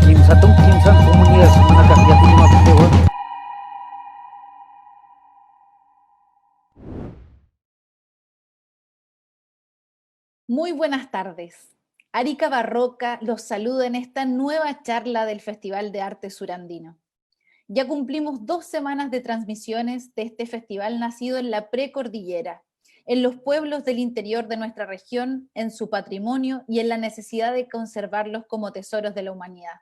김사동 김산 소문이었으면 아까 그냥 앞에 Muy buenas tardes. Arica Barroca los saluda en esta nueva charla del Festival de Arte Surandino. Ya cumplimos 2 semanas de transmisiones de este festival nacido en la precordillera, en los pueblos del interior de nuestra región, en su patrimonio y en la necesidad de conservarlos como tesoros de la humanidad.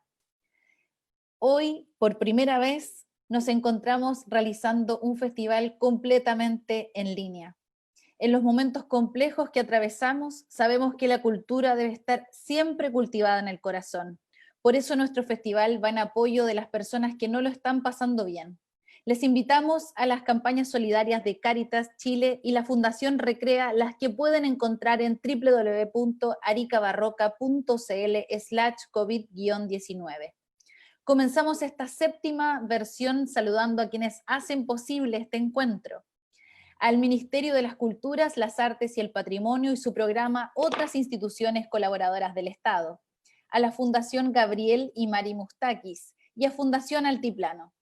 Hoy, por primera vez, nos encontramos realizando un festival completamente en línea. En los momentos complejos que atravesamos, sabemos que la cultura debe estar siempre cultivada en el corazón. Por eso nuestro festival va en apoyo de las personas que no lo están pasando bien. Les invitamos a las campañas solidarias de Cáritas Chile y la Fundación Recrea, las que pueden encontrar en www.aricabarroca.cl/COVID-19. Comenzamos esta 7ª versión saludando a quienes hacen posible este encuentro: al Ministerio de las Culturas, las Artes y el Patrimonio y su programa Otras Instituciones Colaboradoras del Estado, a la Fundación Gabriel y Mari Mustakis y a Fundación Altiplano.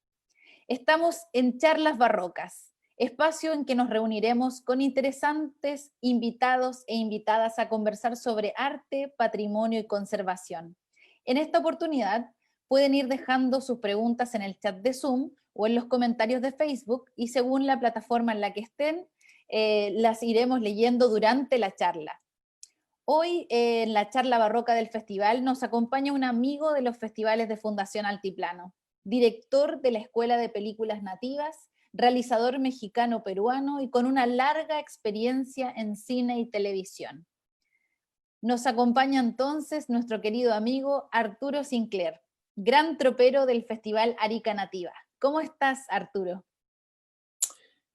Estamos en Charlas Barrocas, espacio en que nos reuniremos con interesantes invitados e invitadas a conversar sobre arte, patrimonio y conservación. En esta oportunidad pueden ir dejando sus preguntas en el chat de Zoom o en los comentarios de Facebook, y según la plataforma en la que estén, las iremos leyendo durante la charla. Hoy, en la charla barroca del festival, nos acompaña un amigo de los festivales de Fundación Altiplano, director de la Escuela de Películas Nativas, realizador mexicano-peruano y con una larga experiencia en cine y televisión. Nos acompaña entonces nuestro querido amigo Arturo Sinclair, gran tropero del Festival Arica Nativa. ¿Cómo estás, Arturo?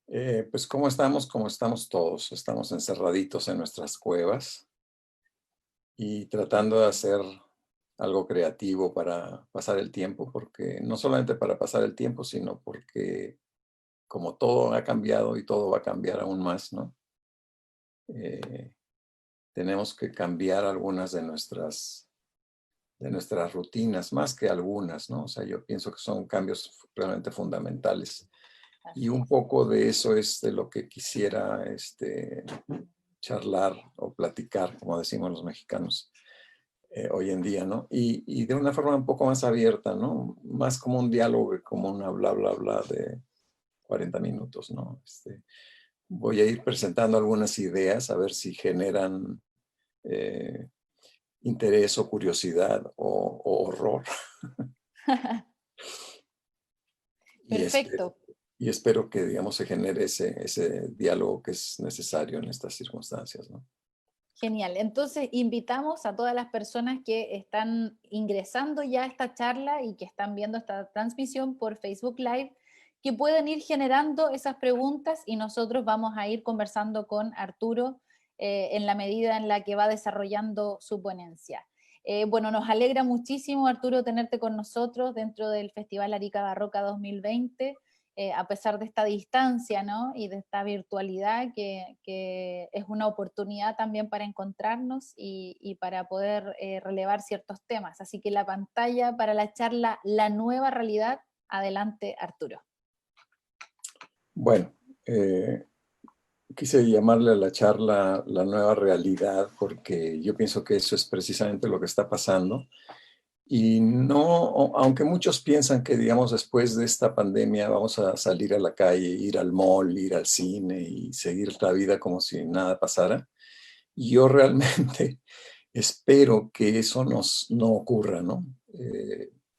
Pues ¿cómo estamos? Como estamos todos. Estamos encerraditos en nuestras cuevas y tratando de hacer algo creativo para pasar el tiempo, porque no solamente para pasar el tiempo, sino porque como todo ha cambiado y todo va a cambiar aún más, ¿no? Tenemos que cambiar algunas de nuestras rutinas, más que algunas, ¿no? O sea, yo pienso que son cambios realmente fundamentales. Y un poco de eso es de lo que quisiera charlar o platicar, como decimos los mexicanos, hoy en día, ¿no? Y de una forma un poco más abierta, ¿no? Más como un diálogo que como una bla, bla, bla de 40 minutos, ¿no? Voy a ir presentando algunas ideas a ver si generan eh, interés o curiosidad o horror. Y, Perfecto. y espero que, digamos, se genere ese diálogo que es necesario en estas circunstancias, ¿no? Genial. Entonces, invitamos a todas las personas que están ingresando ya a esta charla y que están viendo esta transmisión por Facebook Live, que pueden ir generando esas preguntas y nosotros vamos a ir conversando con Arturo en la medida en la que va desarrollando su ponencia. Bueno, nos alegra muchísimo, Arturo, tenerte con nosotros dentro del Festival Arica Barroca 2020. A pesar de esta distancia, ¿no? Y de esta virtualidad que es una oportunidad también para encontrarnos y para poder relevar ciertos temas. Así que la pantalla para la charla La Nueva Realidad. Adelante, Arturo. Bueno, quise llamarle a la charla La Nueva Realidad porque yo pienso que eso es precisamente lo que está pasando. Y no, aunque muchos piensan que, digamos, después de esta pandemia vamos a salir a la calle, ir al mall, ir al cine y seguir la vida como si nada pasara, yo realmente espero que eso no ocurra, ¿no?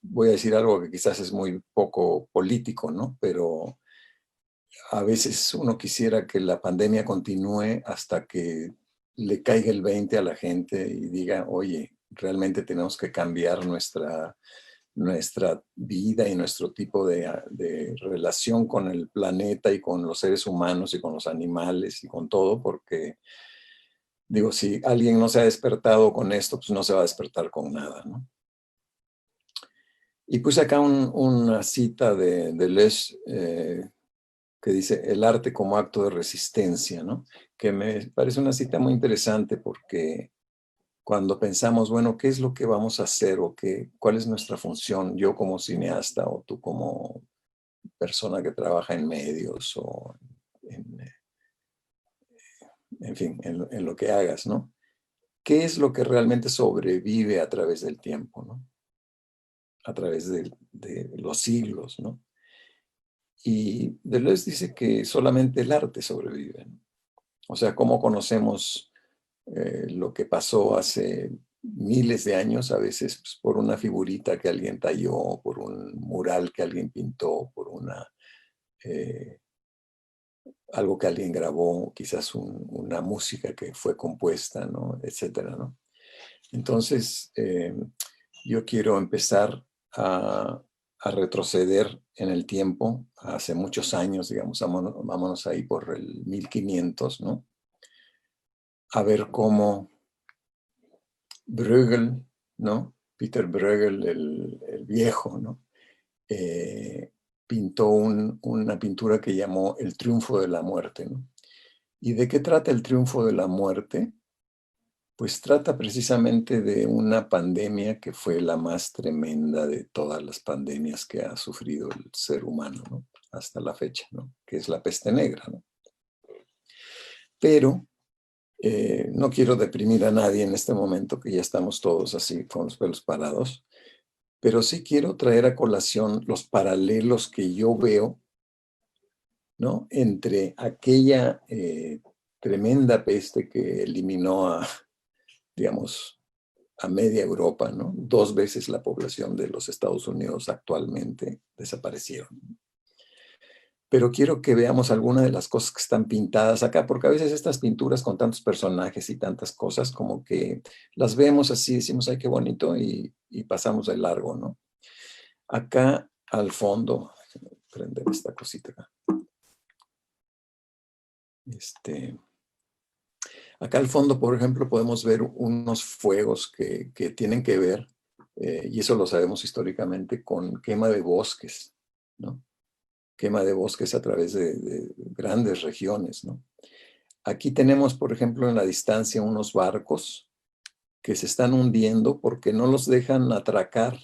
Voy a decir algo que quizás es muy poco político, ¿no? Pero a veces uno quisiera que la pandemia continúe hasta que le caiga el 20 a la gente y diga, oye, realmente tenemos que cambiar nuestra vida y nuestro tipo de relación con el planeta y con los seres humanos y con los animales y con todo, porque digo, si alguien no se ha despertado con esto, pues no se va a despertar con nada, ¿no? Y puse acá una cita de Deleuze, que dice el arte como acto de resistencia, ¿no? Que me parece una cita muy interesante porque cuando pensamos, bueno, ¿qué es lo que vamos a hacer o cuál es nuestra función? Yo como cineasta o tú como persona que trabaja en medios o en fin, en lo que hagas, ¿no? ¿Qué es lo que realmente sobrevive a través del tiempo, ¿no? A través de los siglos, ¿no? Y Deleuze dice que solamente el arte sobrevive, ¿no? O sea, ¿cómo conocemos lo que pasó hace miles de años? A veces pues, por una figurita que alguien talló, por un mural que alguien pintó, por eh, algo que alguien grabó, quizás una música que fue compuesta, ¿no? Etcétera, ¿no? Entonces, yo quiero empezar a retroceder en el tiempo, hace muchos años, digamos, vámonos ahí por el 1500, ¿no? A ver cómo Bruegel, ¿no? Peter Bruegel, el viejo, ¿no? Pintó una pintura que llamó El triunfo de la muerte, ¿no? ¿Y de qué trata el triunfo de la muerte? Pues trata precisamente de una pandemia que fue la más tremenda de todas las pandemias que ha sufrido el ser humano, ¿no? Hasta la fecha, ¿no? Que es la peste negra, ¿no? Pero no quiero deprimir a nadie en este momento, que ya estamos todos así con los pelos parados, pero sí quiero traer a colación los paralelos que yo veo, ¿no? Entre aquella tremenda peste que eliminó digamos, a media Europa, ¿no? 2 veces la población de los Estados Unidos actualmente desaparecieron. Pero quiero que veamos algunas de las cosas que están pintadas acá, porque a veces estas pinturas con tantos personajes y tantas cosas, como que las vemos así, decimos, ay, qué bonito, y pasamos de largo, ¿no? Acá al fondo, prender esta cosita acá. Acá al fondo, por ejemplo, podemos ver unos fuegos que tienen que ver, y eso lo sabemos históricamente, con quema de bosques, ¿no? Quema de bosques a través de grandes regiones, ¿no? Aquí tenemos, por ejemplo, en la distancia unos barcos que se están hundiendo porque no los dejan atracar,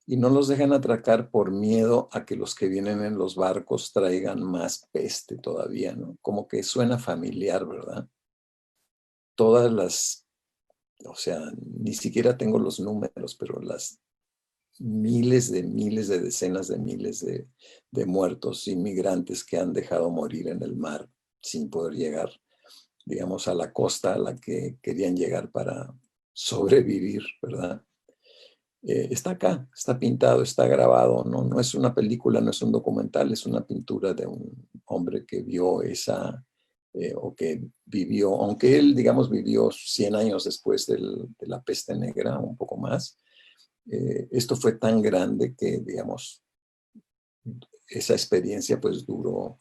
y no los dejan atracar por miedo a que los que vienen en los barcos traigan más peste todavía, ¿no? Como que suena familiar, ¿verdad? Todas las, o sea, ni siquiera tengo los números, pero las miles de decenas de miles de muertos inmigrantes que han dejado morir en el mar sin poder llegar, digamos, a la costa a la que querían llegar para sobrevivir, ¿verdad? Está acá, está pintado, está grabado, ¿no? No es una película, no es un documental, es una pintura de un hombre que vio o que vivió, aunque él, digamos, vivió 100 años después de la peste negra, un poco más. Esto fue tan grande que, digamos, esa experiencia pues duró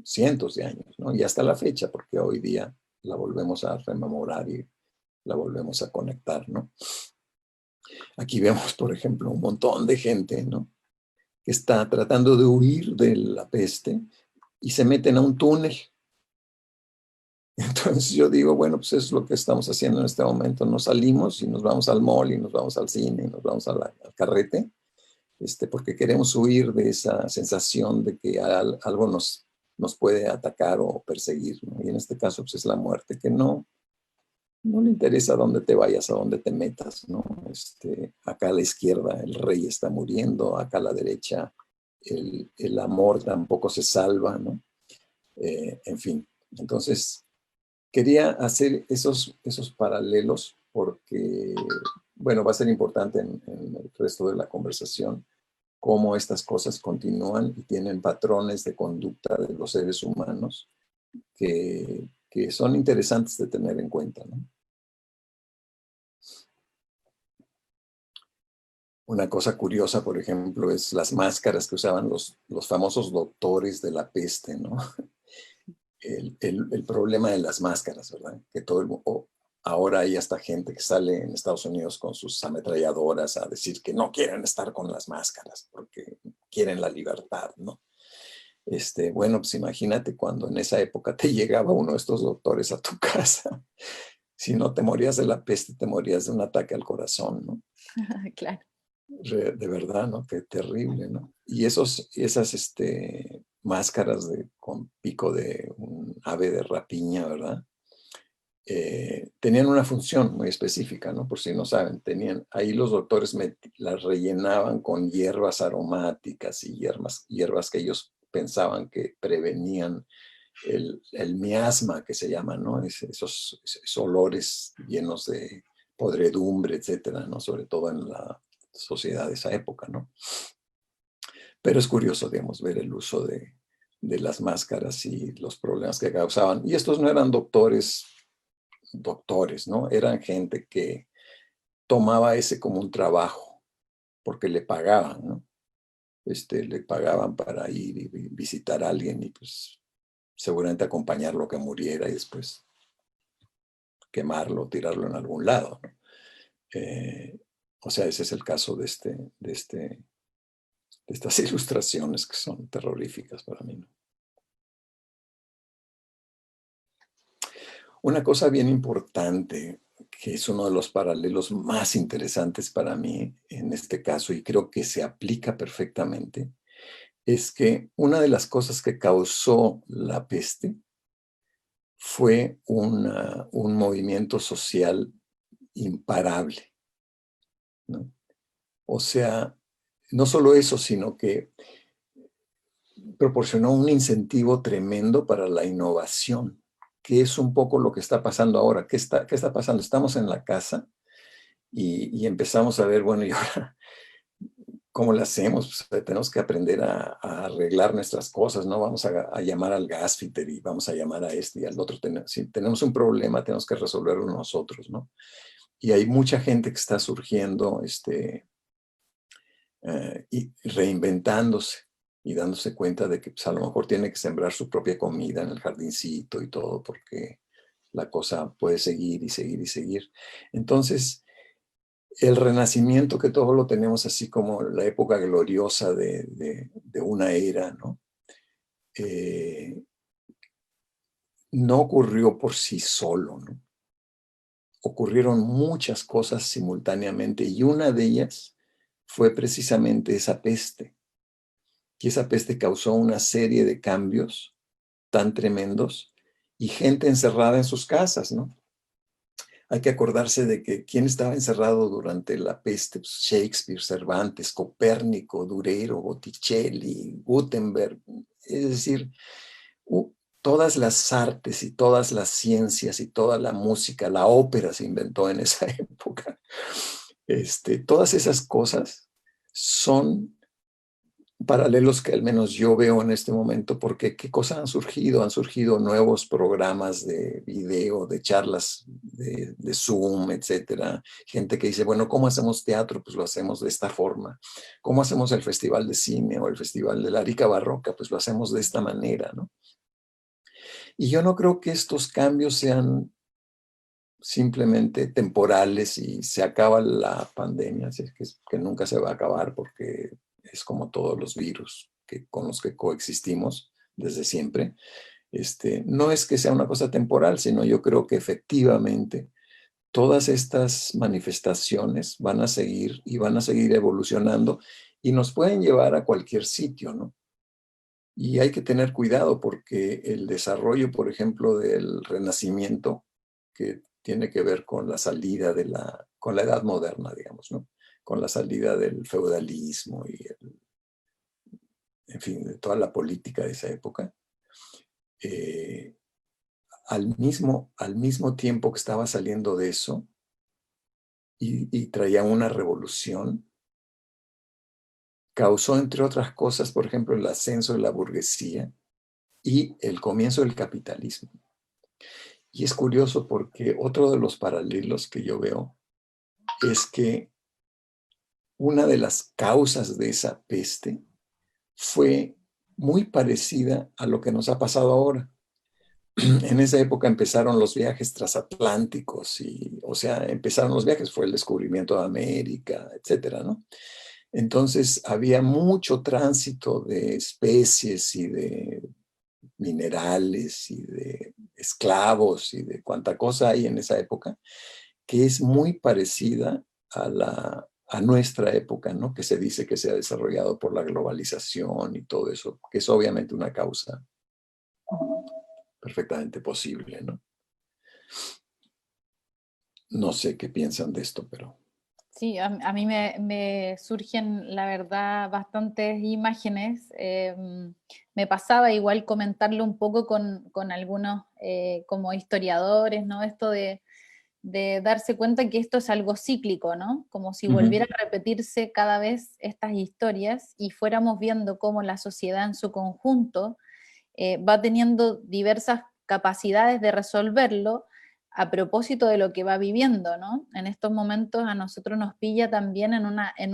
cientos de años, ¿no? Y hasta la fecha, porque hoy día la volvemos a rememorar y la volvemos a conectar, ¿no? Aquí vemos, por ejemplo, un montón de gente, ¿no? Que está tratando de huir de la peste y se meten a un túnel. Entonces yo digo, bueno, pues eso es lo que estamos haciendo en este momento. Nos salimos y nos vamos al mall y nos vamos al cine y nos vamos al carrete, porque queremos huir de esa sensación de que algo nos puede atacar o perseguir, ¿no? Y en este caso pues es la muerte, que no le interesa a dónde te vayas, a dónde te metas, ¿no? Acá a la izquierda el rey está muriendo, acá a la derecha el amor tampoco se salva, ¿no? En fin, entonces quería hacer esos paralelos porque, bueno, va a ser importante en el resto de la conversación cómo estas cosas continúan y tienen patrones de conducta de los seres humanos que son interesantes de tener en cuenta, ¿no? Una cosa curiosa, por ejemplo, es las máscaras que usaban los famosos doctores de la peste, ¿no? El problema de las máscaras, ¿verdad? Que ahora hay hasta gente que sale en Estados Unidos con sus ametralladoras a decir que no quieren estar con las máscaras porque quieren la libertad, ¿no? Bueno, pues imagínate cuando en esa época te llegaba uno de estos doctores a tu casa Si no te morías de la peste, te morías de un ataque al corazón, ¿no? Claro. De verdad, ¿no? Qué terrible, ¿no? Y esas máscaras con pico de un ave de rapiña, ¿verdad? Tenían una función muy específica, ¿no? Por si no saben, ahí los doctores las rellenaban con hierbas aromáticas y hierbas que ellos pensaban que prevenían el miasma, que se llama, ¿no? Esos olores llenos de podredumbre, etcétera, ¿no? Sobre todo en la sociedad de esa época, ¿no? Pero es curioso, digamos, ver el uso de las máscaras y los problemas que causaban. Y estos no eran doctores, ¿no? Eran gente que tomaba ese como un trabajo, porque le pagaban, ¿no? Le pagaban para ir y visitar a alguien y pues seguramente acompañarlo a que muriera y después quemarlo, tirarlo en algún lado, ¿no? O sea, ese es el caso de estas ilustraciones que son terroríficas para mí, ¿no? Una cosa bien importante, que es uno de los paralelos más interesantes para mí en este caso, y creo que se aplica perfectamente, es que una de las cosas que causó la peste fue un movimiento social imparable, ¿no? O sea, no solo eso, sino que proporcionó un incentivo tremendo para la innovación, que es un poco lo que está pasando ahora. ¿Qué está pasando? Estamos en la casa y empezamos a ver, bueno, ¿y ahora cómo lo hacemos? Pues, tenemos que aprender a arreglar nuestras cosas, ¿no? Vamos a llamar al gasfitter y vamos a llamar a este y al otro. Si tenemos un problema, tenemos que resolverlo nosotros, ¿no? Y hay mucha gente que está surgiendo y reinventándose y dándose cuenta de que pues, a lo mejor tiene que sembrar su propia comida en el jardincito y todo, porque la cosa puede seguir y seguir y seguir. Entonces, el Renacimiento, que todo lo tenemos así como la época gloriosa de una era, ¿no? No ocurrió por sí solo, ¿no? Ocurrieron muchas cosas simultáneamente y una de ellas fue precisamente esa peste. Y esa peste causó una serie de cambios tan tremendos y gente encerrada en sus casas, ¿no? Hay que acordarse de que quién estaba encerrado durante la peste, pues Shakespeare, Cervantes, Copérnico, Durero, Botticelli, Gutenberg, es decir, todas las artes y todas las ciencias y toda la música, la ópera se inventó en esa época. Todas esas cosas son paralelos que al menos yo veo en este momento, porque ¿qué cosas han surgido? Han surgido nuevos programas de video, de charlas de Zoom, etcétera. Gente que dice, bueno, ¿cómo hacemos teatro? Pues lo hacemos de esta forma. ¿Cómo hacemos el Festival de Cine o el Festival de la Arica Barroca? Pues lo hacemos de esta manera, ¿no? Y yo no creo que estos cambios sean simplemente temporales y se acaba la pandemia, así que nunca se va a acabar porque es como todos los virus con los que coexistimos desde siempre. No es que sea una cosa temporal, sino yo creo que efectivamente todas estas manifestaciones van a seguir y van a seguir evolucionando y nos pueden llevar a cualquier sitio, ¿no? Y hay que tener cuidado porque el desarrollo, por ejemplo, del Renacimiento, que tiene que ver con la salida con la Edad Moderna, digamos, ¿no? Con la salida del feudalismo y, en fin, de toda la política de esa época. Al mismo tiempo que estaba saliendo de eso y traía una revolución, causó, entre otras cosas, por ejemplo, el ascenso de la burguesía y el comienzo del capitalismo. Y es curioso porque otro de los paralelos que yo veo es que una de las causas de esa peste fue muy parecida a lo que nos ha pasado ahora. En esa época empezaron los viajes transatlánticos o sea, empezaron los viajes, fue el descubrimiento de América, etcétera, ¿no? Entonces había mucho tránsito de especies y de minerales y de esclavos y de cuánta cosa hay en esa época, que es muy parecida a nuestra época, ¿no? Que se dice que se ha desarrollado por la globalización y todo eso, que es obviamente una causa perfectamente posible, ¿no? No sé qué piensan de esto, pero... Sí, a mí me surgen, la verdad, bastantes imágenes. Me pasaba igual comentarlo un poco con algunos como historiadores, ¿no? Esto de darse cuenta que esto es algo cíclico, ¿no? Como si volviera a repetirse cada vez estas historias y fuéramos viendo cómo la sociedad en su conjunto va teniendo diversas capacidades de resolverlo a propósito de lo que va viviendo, ¿no? En estos momentos a nosotros nos pilla también en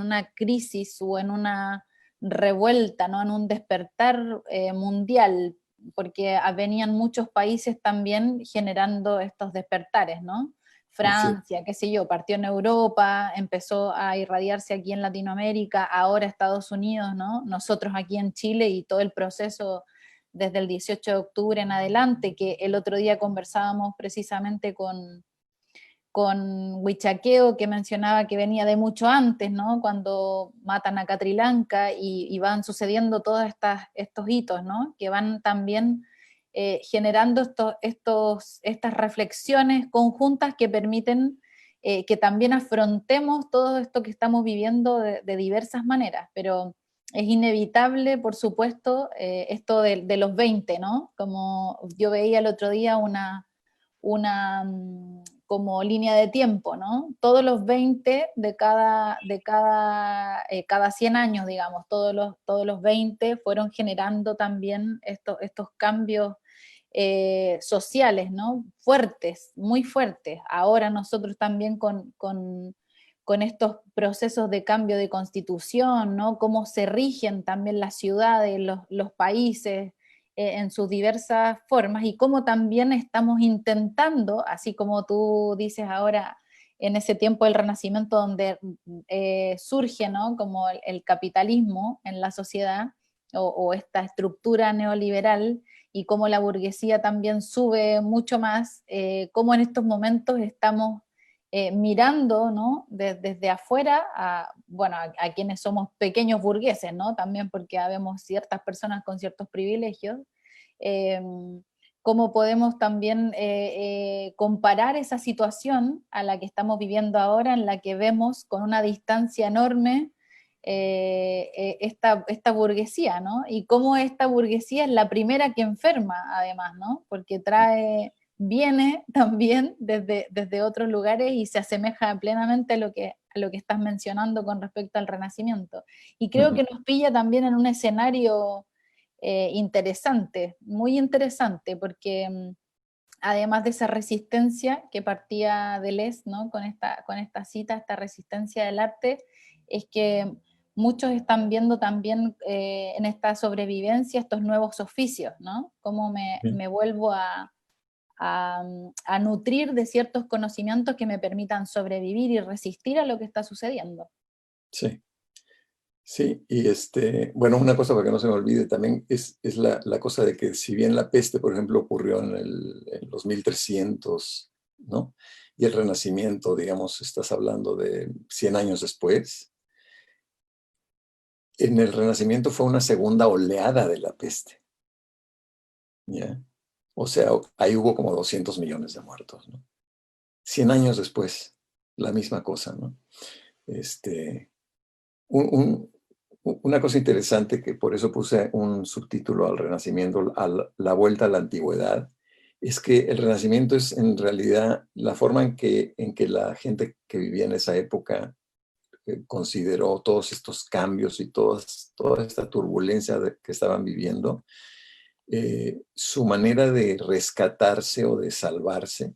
una crisis o en una revuelta, ¿no? En un despertar mundial, porque venían muchos países también generando estos despertares, ¿no? Sí. Francia, qué sé yo, partió en Europa, empezó a irradiarse aquí en Latinoamérica, ahora Estados Unidos, ¿no? Nosotros aquí en Chile y todo el proceso desde el 18 de octubre en adelante, que el otro día conversábamos precisamente con Huichaqueo, que mencionaba que venía de mucho antes, ¿no? Cuando matan a Catrillanca y van sucediendo todos estos hitos, ¿no? Que van también generando estas reflexiones conjuntas que permiten que también afrontemos todo esto que estamos viviendo de diversas maneras, pero es inevitable, por supuesto, esto de los 20, ¿no? Como yo veía el otro día una como línea de tiempo, ¿no? Todos los 20 cada 100 años, digamos, todos los 20 fueron generando también estos cambios sociales, ¿no? Fuertes, muy fuertes. Ahora nosotros también con estos procesos de cambio de constitución, ¿no? Cómo se rigen también las ciudades, los países, en sus diversas formas y cómo también estamos intentando, así como tú dices ahora, en ese tiempo del Renacimiento donde surge, ¿no? Como el capitalismo en la sociedad o esta estructura neoliberal y cómo la burguesía también sube mucho más, cómo en estos momentos estamos mirando, ¿no? Desde afuera bueno, a quienes somos pequeños burgueses, ¿no? También porque habemos ciertas personas con ciertos privilegios, eh, cómo podemos también comparar esa situación a la que estamos viviendo ahora, en la que vemos con una distancia enorme esta burguesía, ¿no? Y cómo esta burguesía es la primera que enferma, además, ¿no? Porque viene también desde otros lugares y se asemeja plenamente a lo que estás mencionando con respecto al Renacimiento. Y creo que nos pilla también en un escenario interesante, muy interesante, porque además de esa resistencia que partía Deleuze, ¿no? Con esta cita, esta resistencia del arte, es que muchos están viendo también en esta sobrevivencia estos nuevos oficios, ¿no? Cómo me vuelvo a nutrir de ciertos conocimientos que me permitan sobrevivir y resistir a lo que está sucediendo. Sí. Sí, y bueno, una cosa para que no se me olvide también es la cosa de que si bien la peste, por ejemplo, ocurrió en los 1300, ¿no? Y el Renacimiento, digamos, estás hablando de 100 años después, en el Renacimiento fue una segunda oleada de la peste, ¿ya? O sea, ahí hubo como 200 millones de muertos, ¿no? 100 años después, la misma cosa, ¿no? Una cosa interesante, que por eso puse un subtítulo al Renacimiento, la vuelta a la antigüedad, es que el Renacimiento es en realidad la forma en que la gente que vivía en esa época consideró todos estos cambios y toda esta turbulencia que estaban viviendo, su manera de rescatarse o de salvarse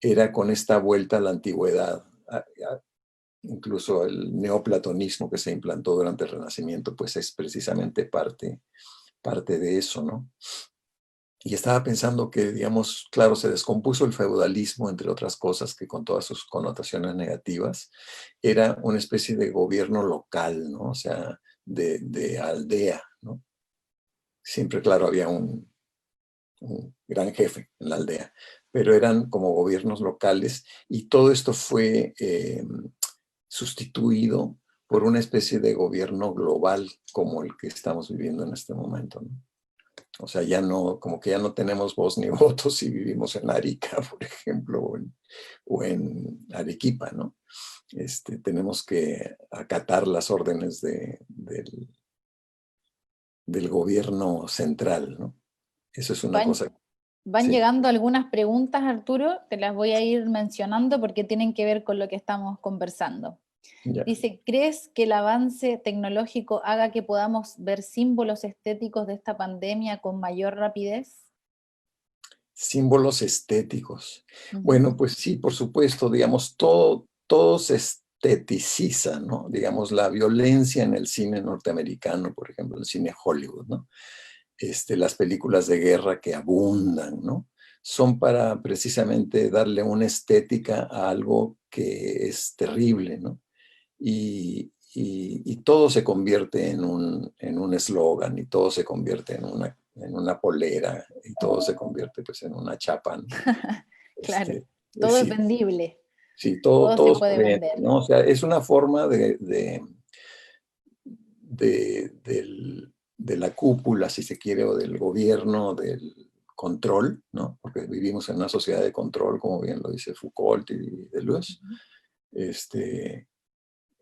era con esta vuelta a la antigüedad. Incluso el neoplatonismo que se implantó durante el Renacimiento, pues es precisamente parte de eso, ¿no? Y estaba pensando que, digamos, claro, se descompuso el feudalismo, entre otras cosas, que con todas sus connotaciones negativas, era una especie de gobierno local, ¿no? O sea, de aldea, ¿no? Siempre, claro, había un un gran jefe en la aldea, pero eran como gobiernos locales y todo esto fue sustituido por una especie de gobierno global como el que estamos viviendo en este momento, ¿no? O sea, ya no, como que ya no tenemos voz ni voto si vivimos en Arica, por ejemplo, o en Arequipa, ¿no? Tenemos que acatar las órdenes del gobierno central, ¿no? Eso es una Van, cosa. van Sí, llegando algunas preguntas, Arturo, te las voy a ir mencionando porque tienen que ver con lo que estamos conversando. ya. Dice, ¿crees que el avance tecnológico haga que podamos ver símbolos estéticos de esta pandemia con mayor rapidez? Símbolos estéticos. Ujú. Bueno, pues sí, por supuesto, digamos, todo se esteticiza, ¿no? Digamos, la violencia en el cine norteamericano, por ejemplo, el cine Hollywood, ¿no? Las películas de guerra que abundan, ¿no? Son para precisamente darle una estética a algo que es terrible, ¿no? Y todo se convierte en un eslogan y todo se convierte en una polera y todo se convierte pues en una chapa, ¿no? Claro, Este, todo es sí, vendible, sí, todo, todo se todo se puede vende, vender. ¿no? O sea, es una forma de la cúpula, si se quiere, o del gobierno, del control, ¿no? Porque vivimos en una sociedad de control, como bien lo dice Foucault y Deleuze. Ujú.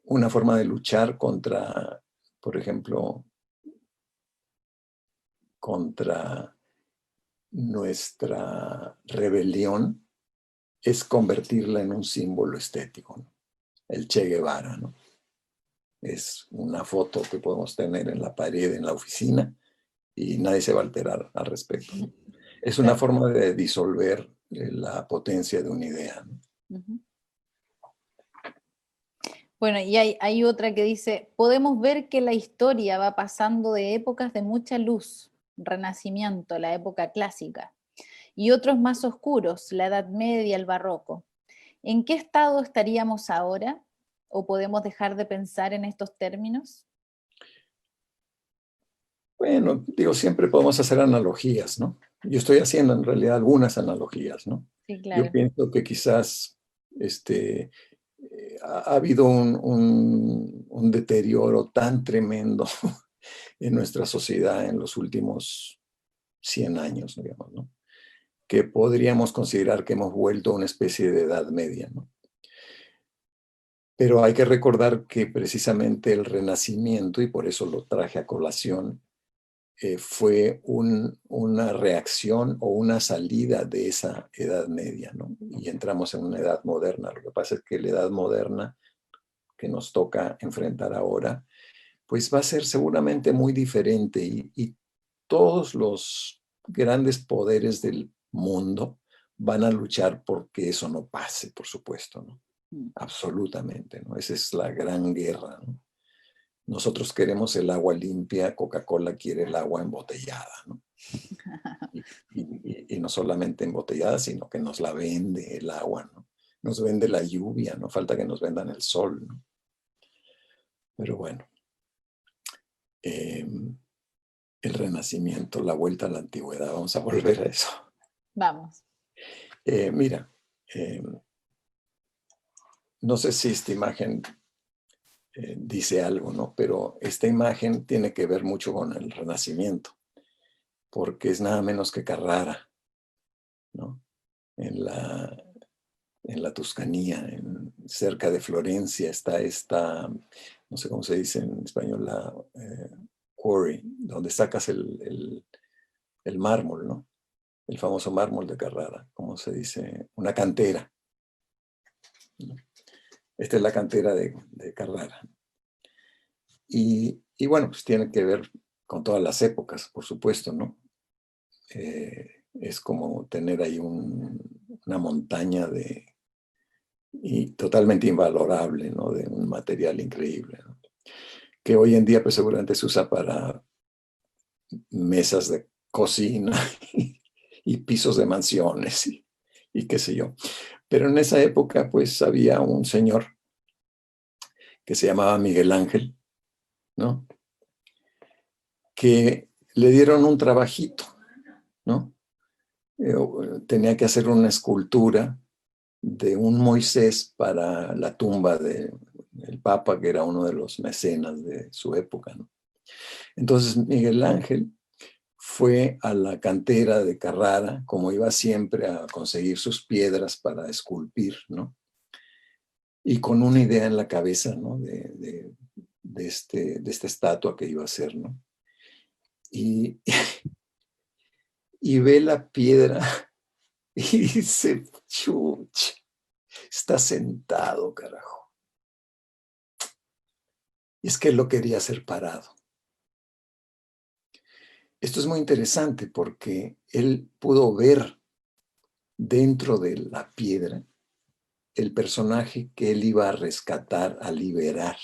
Una forma de luchar contra, por ejemplo, contra nuestra rebelión es convertirla en un símbolo estético, ¿no? El Che Guevara, ¿no? Es una foto que podemos tener en la pared, en la oficina, y nadie se va a alterar al respecto, ¿no? Es una Claro. forma de disolver la potencia de una idea, ¿no? Ujú. Bueno, y hay otra que dice, podemos ver que la historia va pasando de épocas de mucha luz, Renacimiento, la época clásica, y otros más oscuros, la Edad Media, el Barroco. ¿En qué estado estaríamos ahora? ¿O podemos dejar de pensar en estos términos? Bueno, digo, siempre podemos hacer analogías, ¿no? Yo estoy haciendo en realidad algunas analogías, ¿no? Sí, Yo claro. pienso que quizás ha habido un deterioro tan tremendo en nuestra sociedad en los últimos 100 años, digamos, ¿no? Que podríamos considerar que hemos vuelto a una especie de edad media, ¿no? Pero hay que recordar que precisamente el Renacimiento, y por eso lo traje a colación, fue una reacción o una salida de esa edad media, ¿no? Y entramos en una edad moderna. Lo que pasa es que la edad moderna que nos toca enfrentar ahora, pues va a ser seguramente muy diferente y todos los grandes poderes del mundo van a luchar porque eso no pase, por supuesto, ¿no? Mm. Absolutamente, ¿no? Esa es la gran guerra, ¿no? Nosotros queremos el agua limpia, Coca-Cola quiere el agua embotellada, ¿no? Y no solamente embotellada, sino que nos la vende el agua, ¿no? Nos vende la lluvia, no falta que nos vendan el sol, ¿no? Pero bueno, el Renacimiento, la vuelta a la antigüedad, vamos a volver a eso. Vamos. Mira, no sé si esta imagen dice algo, ¿no? Pero esta imagen tiene que ver mucho con el Renacimiento, porque es nada menos que Carrara, ¿no? En la Tuscanía, cerca de Florencia, está esta, no sé cómo se dice en español, la quarry, donde sacas el mármol, ¿no? El famoso mármol de Carrara, ¿cómo se dice? Una cantera, ¿no? Esta es la cantera de Carrara. Y bueno, pues tiene que ver con todas las épocas, por supuesto, ¿no? Es como tener ahí una montaña y totalmente invalorable, ¿no? De un material increíble, ¿no? Que hoy en día pues seguramente se usa para mesas de cocina y pisos de mansiones y qué sé yo. Pero en esa época pues había un señor que se llamaba Miguel Ángel, ¿no? Que le dieron un trabajito, ¿no? tenía que hacer una escultura de un Moisés para la tumba del Papa, que era uno de los mecenas de su época, ¿no? Entonces Miguel Ángel fue a la cantera de Carrara, como iba siempre, a conseguir sus piedras para esculpir, ¿no? Y con una idea en la cabeza, ¿no? de esta estatua que iba a hacer, ¿no? Y ve la piedra y dice, chuch, está sentado, carajo. Y es que él lo quería hacer parado. Esto es muy interesante porque él pudo ver dentro de la piedra el personaje que él iba a rescatar, a liberar.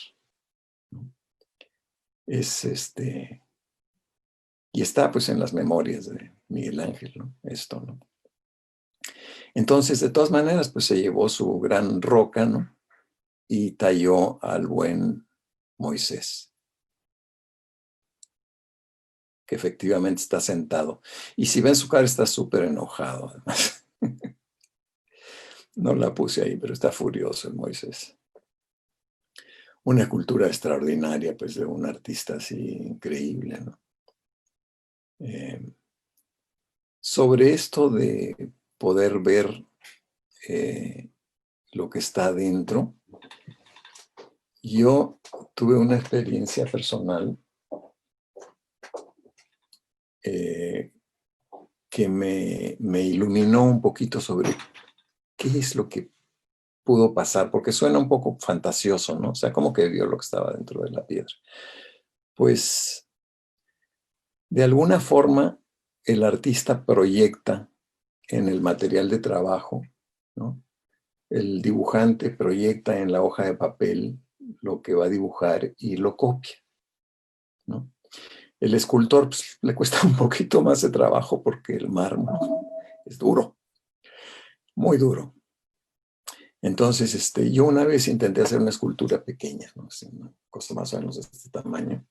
Y está pues en las memorias de Miguel Ángel, ¿no? Esto, ¿no? Entonces, de todas maneras, pues se llevó su gran roca, ¿no? Y talló al buen Moisés, que efectivamente está sentado. Y si ven su cara, está súper enojado, además. No la puse ahí, pero está furioso el Moisés. Una cultura extraordinaria, pues, de un artista así increíble, ¿no? Sobre esto de poder ver lo que está dentro, yo tuve una experiencia personal que me iluminó un poquito sobre qué es lo que pudo pasar, porque suena un poco fantasioso, ¿no? O sea, como que vio lo que estaba dentro de la piedra. Pues, de alguna forma, el artista proyecta en el material de trabajo, ¿no? El dibujante proyecta en la hoja de papel lo que va a dibujar y lo copia, ¿no? El escultor pues, le cuesta un poquito más de trabajo porque el mármol es duro, muy duro. Entonces, yo una vez intenté hacer una escultura pequeña, ¿no? Así, una cosa más o menos de este tamaño,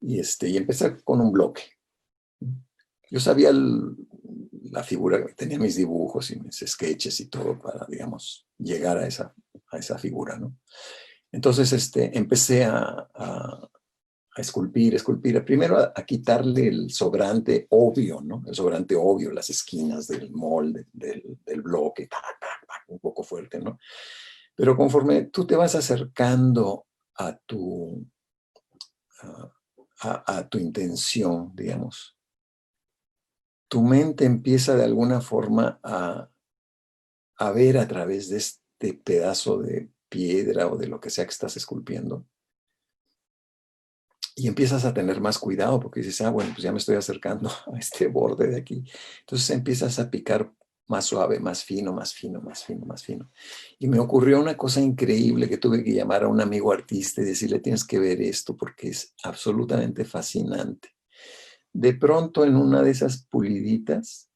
y empecé con un bloque. Yo sabía la figura, tenía mis dibujos y mis sketches y todo para, digamos, llegar a esa figura, ¿no? Entonces, empecé a esculpir, primero a quitarle el sobrante obvio, ¿no? El sobrante obvio, las esquinas del molde, del bloque, un poco fuerte, ¿no? Pero conforme tú te vas acercando a tu intención, digamos, tu mente empieza de alguna forma a ver a través de este pedazo de piedra o de lo que sea que estás esculpiendo. Y empiezas a tener más cuidado porque dices, bueno, pues ya me estoy acercando a este borde de aquí. Entonces empiezas a picar más suave, más fino, más fino, más fino, más fino. Y me ocurrió una cosa increíble que tuve que llamar a un amigo artista y decirle, tienes que ver esto porque es absolutamente fascinante. De pronto, en una de esas puliditas,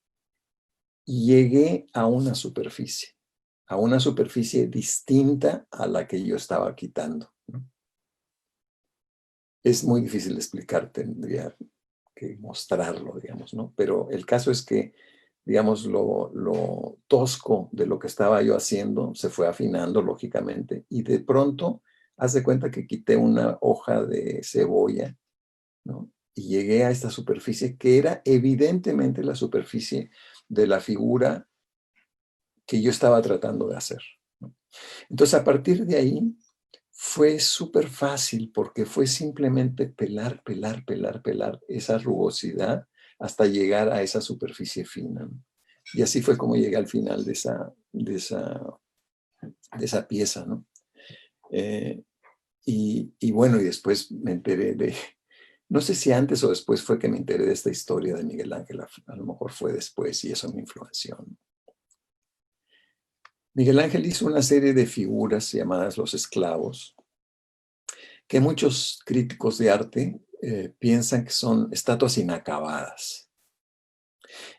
llegué a una superficie distinta a la que yo estaba quitando, ¿no? Es muy difícil de explicar, tendría que mostrarlo, digamos, ¿no? Pero el caso es que, digamos, lo tosco de lo que estaba yo haciendo se fue afinando, lógicamente, y de pronto, haz de cuenta que quité una hoja de cebolla, ¿no? Y llegué a esta superficie que era evidentemente la superficie de la figura que yo estaba tratando de hacer, ¿no? Entonces, a partir de ahí, fue súper fácil porque fue simplemente pelar esa rugosidad hasta llegar a esa superficie fina, ¿no? Y así fue como llegué al final de esa pieza, ¿no? Y bueno, y después me enteré no sé si antes o después fue que me enteré de esta historia de Miguel Ángel, a lo mejor fue después y eso me influenció, ¿no? Miguel Ángel hizo una serie de figuras llamadas Los Esclavos, que muchos críticos de arte piensan que son estatuas inacabadas.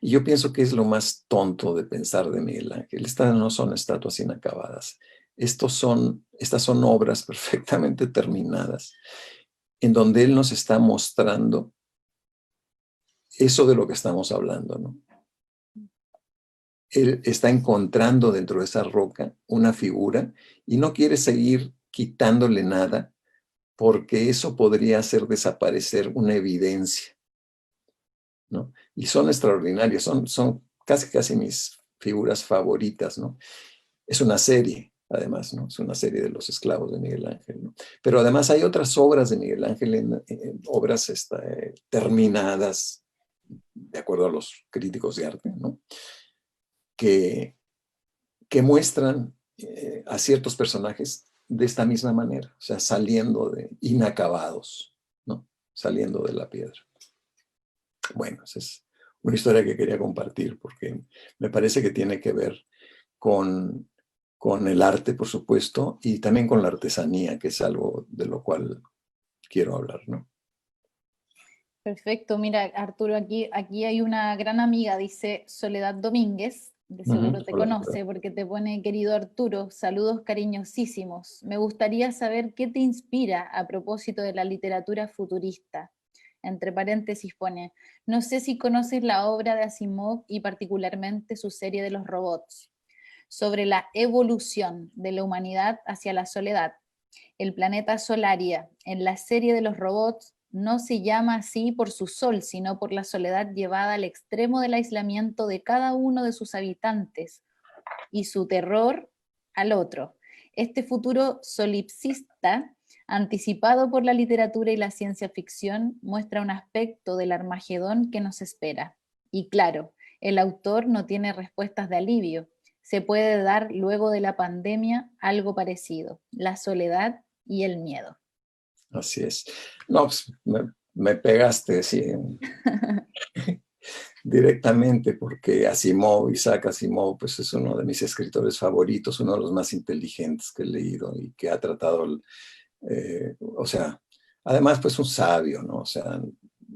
Y yo pienso que es lo más tonto de pensar de Miguel Ángel. Estas no son estatuas inacabadas. Estas son obras perfectamente terminadas, en donde él nos está mostrando eso de lo que estamos hablando, ¿no? él está encontrando dentro de esa roca una figura y no quiere seguir quitándole nada porque eso podría hacer desaparecer una evidencia, ¿no? Y son extraordinarios, son casi mis figuras favoritas, ¿no? Es una serie, además, ¿no? Es una serie de los esclavos de Miguel Ángel, ¿no? Pero además hay otras obras de Miguel Ángel, obras terminadas, de acuerdo a los críticos de arte, ¿no? Que muestran a ciertos personajes de esta misma manera, o sea, saliendo de inacabados, ¿no? Saliendo de la piedra. Bueno, esa es una historia que quería compartir porque me parece que tiene que ver con el arte, por supuesto, y también con la artesanía, que es algo de lo cual quiero hablar, ¿no? Perfecto, mira Arturo, aquí hay una gran amiga, dice Soledad Domínguez, de seguro te Hola, conoce porque te pone querido Arturo, saludos cariñosísimos. Me gustaría saber qué te inspira a propósito de la literatura futurista. Entre paréntesis pone, no sé si conoces la obra de Asimov y particularmente su serie de los robots, sobre la evolución de la humanidad hacia la soledad. El planeta Solaria, en la serie de los robots, no se llama así por su sol, sino por la soledad llevada al extremo del aislamiento de cada uno de sus habitantes y su terror al otro. Este futuro solipsista, anticipado por la literatura y la ciencia ficción, muestra un aspecto del Armagedón que nos espera. Y claro, el autor no tiene respuestas de alivio. Se puede dar luego de la pandemia algo parecido, la soledad y el miedo. Así es. No, pues me pegaste, sí, directamente, porque Isaac Asimov, pues es uno de mis escritores favoritos, uno de los más inteligentes que he leído y que ha tratado, o sea, además, pues un sabio, ¿no? O sea,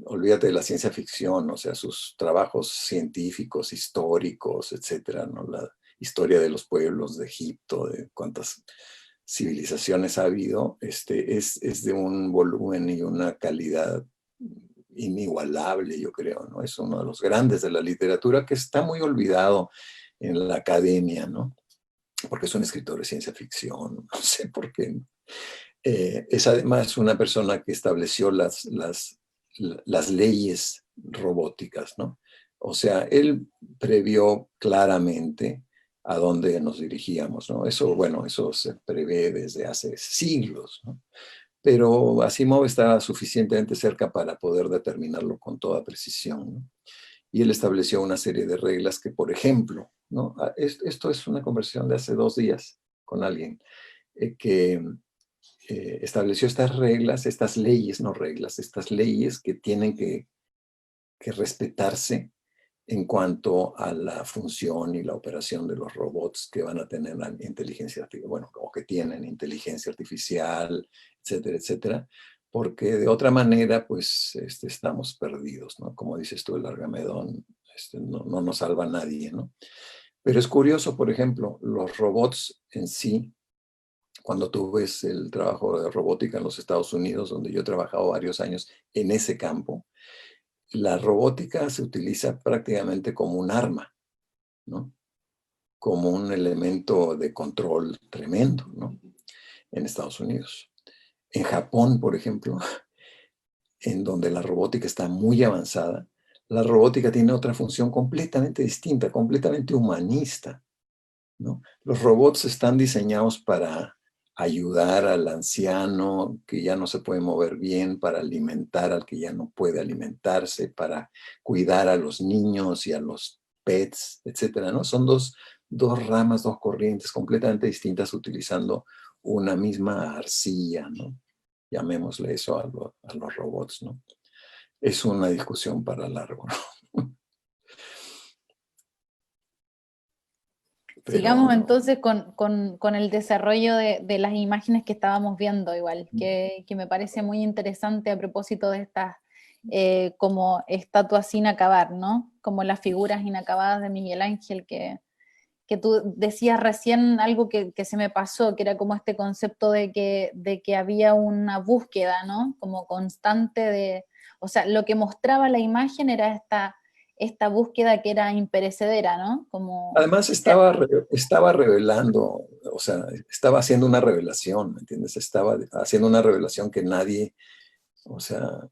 olvídate de la ciencia ficción, o sea, sus trabajos científicos, históricos, etcétera, ¿no? La historia de los pueblos de Egipto, de cuántas civilizaciones ha habido, es de un volumen y una calidad inigualable, yo creo, ¿no? Es uno de los grandes de la literatura que está muy olvidado en la academia, ¿no? Porque es un escritor de ciencia ficción, no sé por qué. Es además una persona que estableció las leyes robóticas, ¿no? O sea, él previó claramente a dónde nos dirigíamos, ¿no? Eso, bueno, eso se prevé desde hace siglos, ¿no? Pero Asimov está suficientemente cerca para poder determinarlo con toda precisión, ¿no? Y él estableció una serie de reglas que, por ejemplo, ¿no? Esto es una conversación de hace 2 días con alguien que estableció estas reglas, estas leyes, no reglas, estas leyes que tienen que respetarse en cuanto a la función y la operación de los robots que van a tener la inteligencia artificial, bueno, o que tienen inteligencia artificial, etcétera, etcétera, porque de otra manera, pues, estamos perdidos, ¿no? Como dices tú, el Argamedón no nos salva a nadie, ¿no? Pero es curioso, por ejemplo, los robots en sí, cuando tú ves el trabajo de robótica en los Estados Unidos, donde yo he trabajado varios años en ese campo, la robótica se utiliza prácticamente como un arma, ¿no? Como un elemento de control tremendo, ¿no? En Estados Unidos. En Japón, por ejemplo, en donde la robótica está muy avanzada, la robótica tiene otra función completamente distinta, completamente humanista, ¿no? Los robots están diseñados para ayudar al anciano que ya no se puede mover bien, para alimentar al que ya no puede alimentarse, para cuidar a los niños y a los pets, etcétera, ¿no? Son dos ramas, dos corrientes completamente distintas utilizando una misma arcilla, ¿no? Llamémosle eso a los robots, ¿no? Es una discusión para largo, ¿no? Sigamos Pero entonces con el desarrollo de las imágenes que estábamos viendo igual, que me parece muy interesante a propósito de estas como estatuas sin acabar, ¿no? Como las figuras inacabadas de Miguel Ángel, que tú decías recién algo que se me pasó, que era como este concepto de que había una búsqueda, ¿no? Como constante de, o sea, lo que mostraba la imagen era esta búsqueda que era imperecedera, ¿no? Como Además estaba revelando, o sea, estaba haciendo una revelación, ¿me entiendes? Estaba haciendo una revelación que nadie, o sea,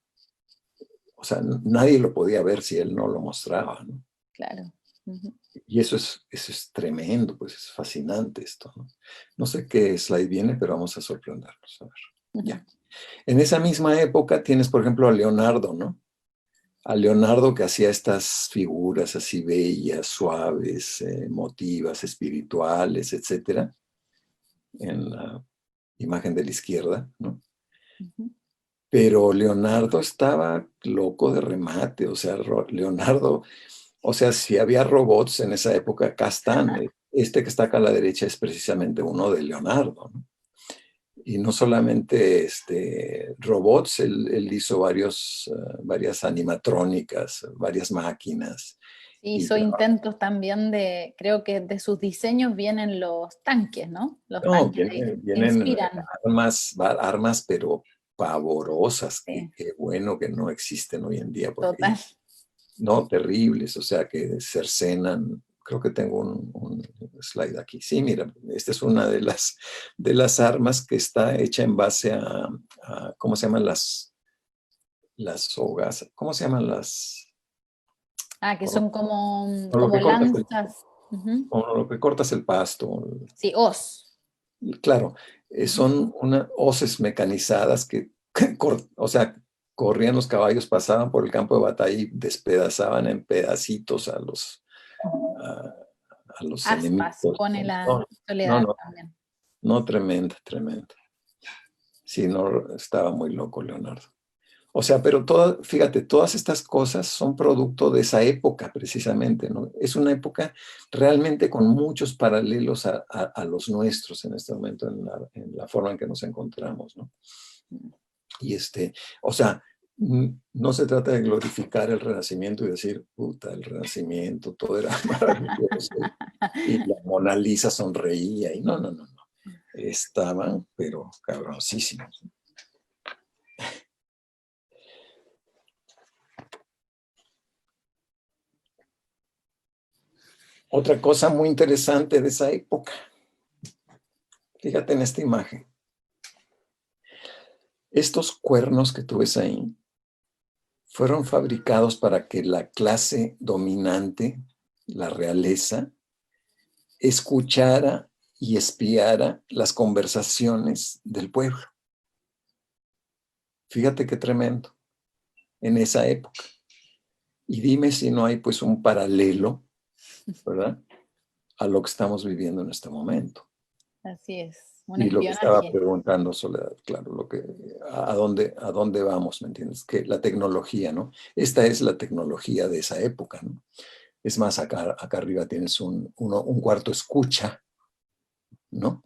nadie lo podía ver si él no lo mostraba, ¿no? Claro. Ujú. Y eso es tremendo, pues es fascinante esto, ¿no? No sé qué slide viene, pero vamos a sorprendernos. A ver, ya. En esa misma época tienes, por ejemplo, a Leonardo, ¿no? A Leonardo que hacía estas figuras así bellas, suaves, emotivas, espirituales, etcétera, en la imagen de la izquierda, ¿no? Ujú. Pero Leonardo estaba loco de remate, o sea, Leonardo, o sea, si había robots en esa época, acá están. Este que está acá a la derecha es precisamente uno de Leonardo, ¿no? Y no solamente robots, él hizo varias animatrónicas, varias máquinas. Sí, Y hizo intentos también de, creo que de sus diseños vienen los tanques, ¿no? Los no, tanques vienen inspiran. armas, pero pavorosas. Sí, Qué bueno que no existen hoy en día, porque total. no, terribles, o sea, que cercenan. Creo que tengo un slide aquí. Sí, mira, esta es una de las armas que está hecha en base a ¿cómo se llaman las sogas? ¿Cómo se llaman Ah, que con, son como, con lo como que cortas lanzas. Ujú. con lo que cortas el pasto? Sí, os. Claro, Ujú. son hoces mecanizadas que, o sea, corrían los caballos, pasaban por el campo de batalla y despedazaban en pedacitos a, a los Aspas, enemigos. pone la No, no, Soledad no, también. no, tremenda, tremenda. Sí, no, estaba muy loco Leonardo. O sea, pero fíjate, todas estas cosas son producto de esa época precisamente, ¿no? Es una época realmente con muchos paralelos a los nuestros en este momento, en la forma en que nos encontramos, ¿no? Y o sea, no se trata de glorificar el Renacimiento y decir, puta, el Renacimiento, todo era maravilloso, y la Mona Lisa sonreía, y no, no, no, no. Estaban, pero cabroncísimos. Otra cosa muy interesante de esa época, fíjate en esta imagen. Estos cuernos que tú ves ahí fueron fabricados para que la clase dominante, la realeza, escuchara y espiara las conversaciones del pueblo. Fíjate qué tremendo en esa época. Y dime si no hay pues un paralelo, ¿verdad?, a lo que estamos viviendo en este momento. Así es, un Y lo que estaba espionaje. preguntando Soledad, claro, a dónde vamos, ¿me entiendes? Que la tecnología, ¿no? Esta es la tecnología de esa época, ¿no? Es más, acá arriba tienes un cuarto escucha, ¿no?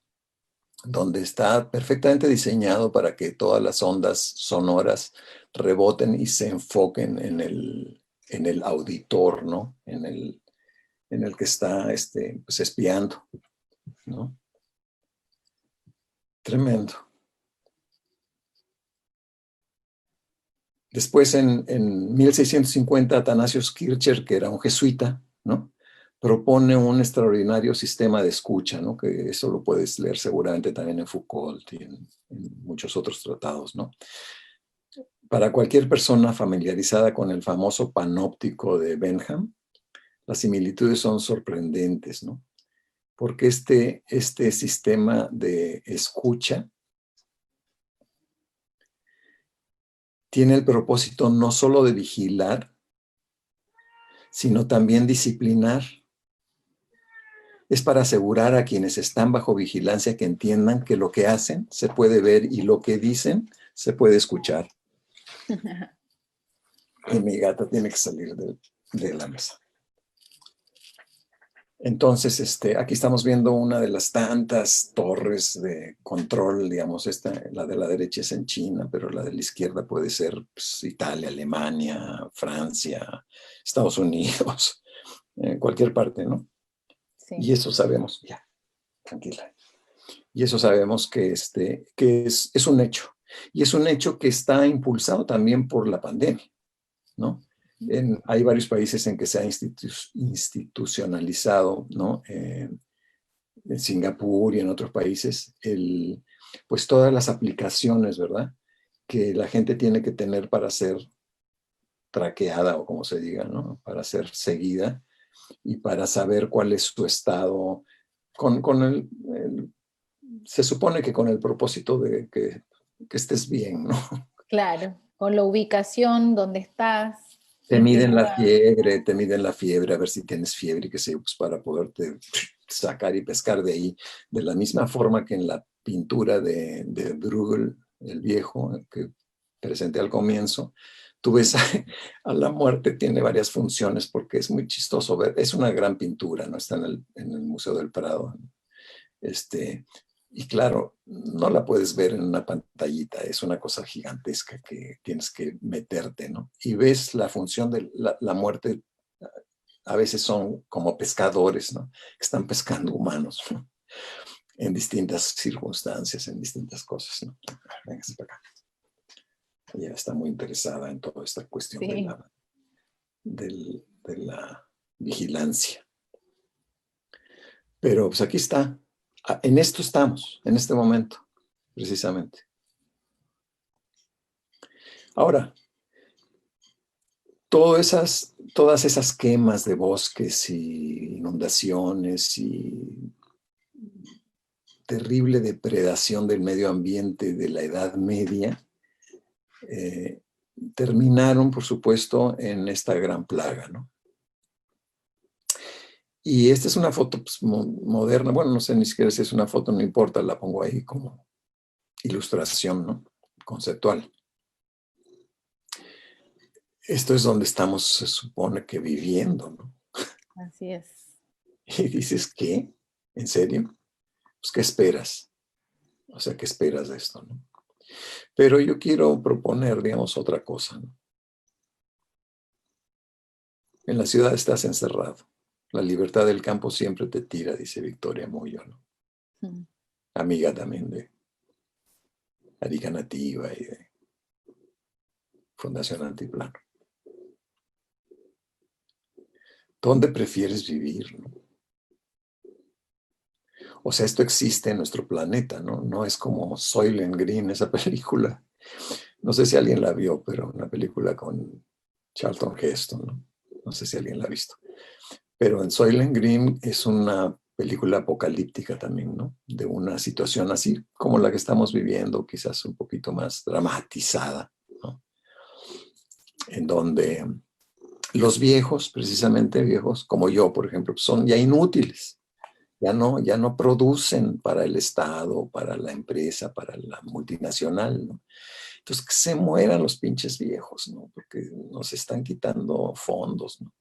Donde está perfectamente diseñado para que todas las ondas sonoras reboten y se enfoquen en el auditor, ¿no? En el que está pues espiando, ¿no? Tremendo. Después, en 1650, Athanasius Kircher, que era un jesuita, ¿no?, propone un extraordinario sistema de escucha, ¿no?, que eso lo puedes leer seguramente también en Foucault y en muchos otros tratados, ¿no? Para cualquier persona familiarizada con el famoso panóptico de Benham, las similitudes son sorprendentes, ¿no? Porque este sistema de escucha tiene el propósito no solo de vigilar, sino también disciplinar. Es para asegurar a quienes están bajo vigilancia que entiendan que lo que hacen se puede ver y lo que dicen se puede escuchar. Y mi gata tiene que salir de la mesa. Entonces, aquí estamos viendo una de las tantas torres de control, digamos, la de la derecha es en China, pero la de la izquierda puede ser pues, Italia, Alemania, Francia, Estados Unidos, cualquier parte, ¿no? Sí. Y eso sabemos, ya, tranquila. Y eso sabemos que es un hecho. Y es un hecho que está impulsado también por la pandemia, ¿no? Hay varios países en que se ha institucionalizado, ¿no? En Singapur y en otros países, pues todas las aplicaciones, ¿verdad? Que la gente tiene que tener para ser traqueada o como se diga, ¿no? Para ser seguida y para saber cuál es su estado, se supone que con el propósito de que estés bien, ¿no? Claro, con la ubicación, dónde estás, Te en qué miden lugar. te miden la fiebre, a ver si tienes fiebre y qué sé yo, pues para poderte sacar y pescar de ahí. De la misma forma que en la pintura de Bruegel, el viejo, que presenté al comienzo, tú ves a la muerte, tiene varias funciones porque es muy chistoso ver. Es una gran pintura, ¿no? Está en el Museo del Prado. Y claro, no la puedes ver en una pantallita, es una cosa gigantesca que tienes que meterte, ¿no? Y ves la función de la muerte, a veces son como pescadores, ¿no? Que están pescando humanos, ¿no? En distintas circunstancias, en distintas cosas, ¿no? Véngase para acá. Ella está muy interesada en toda esta cuestión Sí. de la vigilancia. Pero pues aquí está. En esto estamos, en este momento, precisamente. Ahora, todas esas quemas de bosques y inundaciones y terrible depredación del medio ambiente de la Edad Media, terminaron, por supuesto, en esta gran plaga, ¿no? Y esta es una foto pues, moderna, bueno, no sé ni siquiera si es una foto, no importa, la pongo ahí como ilustración, ¿no? Conceptual. Esto es donde estamos, se supone que viviendo, ¿no? Así es. Y dices, ¿qué? ¿En serio? Pues, ¿qué esperas? O sea, ¿qué esperas de esto, no? Pero yo quiero proponer, digamos, otra cosa, ¿no? En la ciudad estás encerrado. La libertad del campo siempre te tira, dice Victoria Muyo, ¿no? Amiga también de Arica Nativa y de Fundación Antiplano. ¿Dónde prefieres vivir, no? O sea, esto existe en nuestro planeta, ¿no? No es como Soylent Green, esa película. No sé si alguien la vio, pero una película con Charlton Heston, ¿no? No sé si alguien la ha visto. Pero en Soylent Green es una película apocalíptica también, ¿no? De una situación así como la que estamos viviendo, quizás un poquito más dramatizada, ¿no? En donde los viejos, precisamente viejos, como yo, por ejemplo, son ya inútiles. Ya no producen para el Estado, para la empresa, para la multinacional, ¿no? Entonces, que se mueran los pinches viejos, ¿no? Porque nos están quitando fondos, ¿no?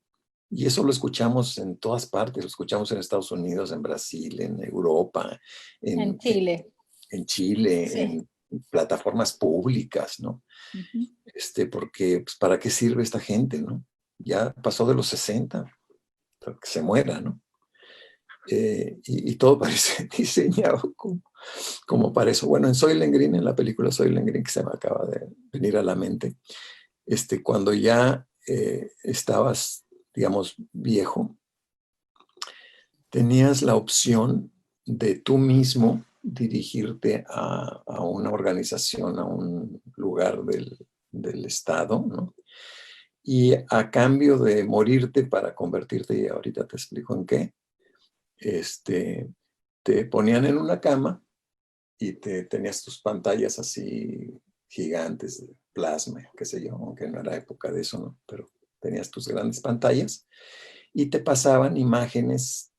Y eso lo escuchamos en todas partes, lo escuchamos en Estados Unidos, en Brasil, en Europa, En Chile. en Chile, Sí. en plataformas públicas, ¿no? Porque, pues, ¿para qué sirve esta gente, no? Ya pasó de los 60, que se muera, ¿no? Y todo parece diseñado como para eso. Bueno, en Soylent Green, en la película Soylent Green, que se me acaba de venir a la mente, cuando ya estabas, digamos, viejo, tenías la opción de tú mismo dirigirte a una organización, a un lugar del Estado, ¿no? Y a cambio de morirte para convertirte, y ahorita te explico en qué, te ponían en una cama y tenías tus pantallas así gigantes de plasma, qué sé yo, aunque no era época de eso, ¿no? Pero tenías tus grandes pantallas y te pasaban imágenes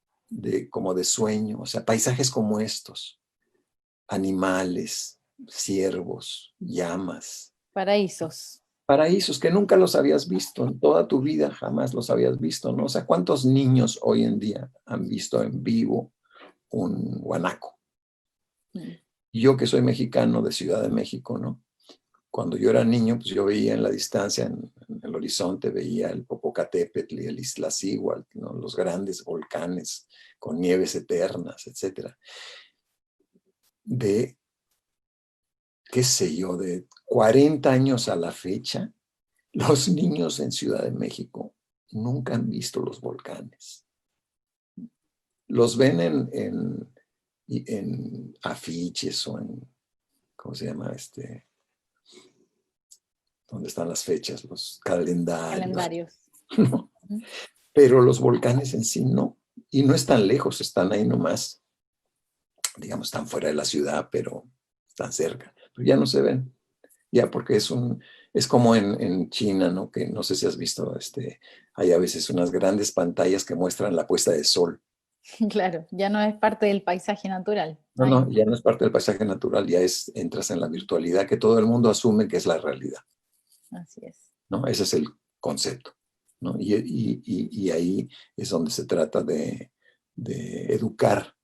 como de sueño, o sea, paisajes como estos, animales, ciervos, llamas. Paraísos. Paraísos que nunca los habías visto en toda tu vida, jamás los habías visto, ¿no? O sea, ¿cuántos niños hoy en día han visto en vivo un guanaco? Yo que soy mexicano de Ciudad de México, ¿no? Cuando yo era niño, pues yo veía en la distancia, en el horizonte, veía el Popocatépetl y el Iztaccíhuatl, ¿no? Los grandes volcanes con nieves eternas, etcétera. Qué sé yo, de 40 años a la fecha, Los niños en Ciudad de México nunca han visto los volcanes. Los ven en afiches o en, ¿cómo se llama? ¿Dónde están las fechas? Los calendarios. ¿No? Pero los volcanes en sí no. Y no están lejos, están ahí nomás. Digamos, están fuera de la ciudad, pero están cerca. Pero ya no se ven. Ya porque es como en China, ¿no? Que no sé si has visto, hay a veces unas grandes pantallas que muestran la puesta de sol. Claro, ya no es parte del paisaje natural. No, ya no es parte del paisaje natural, ya entras en la virtualidad que todo el mundo asume que es la realidad. Así es. ¿No? Ese es el concepto, ¿no? Y ahí es donde se trata de educar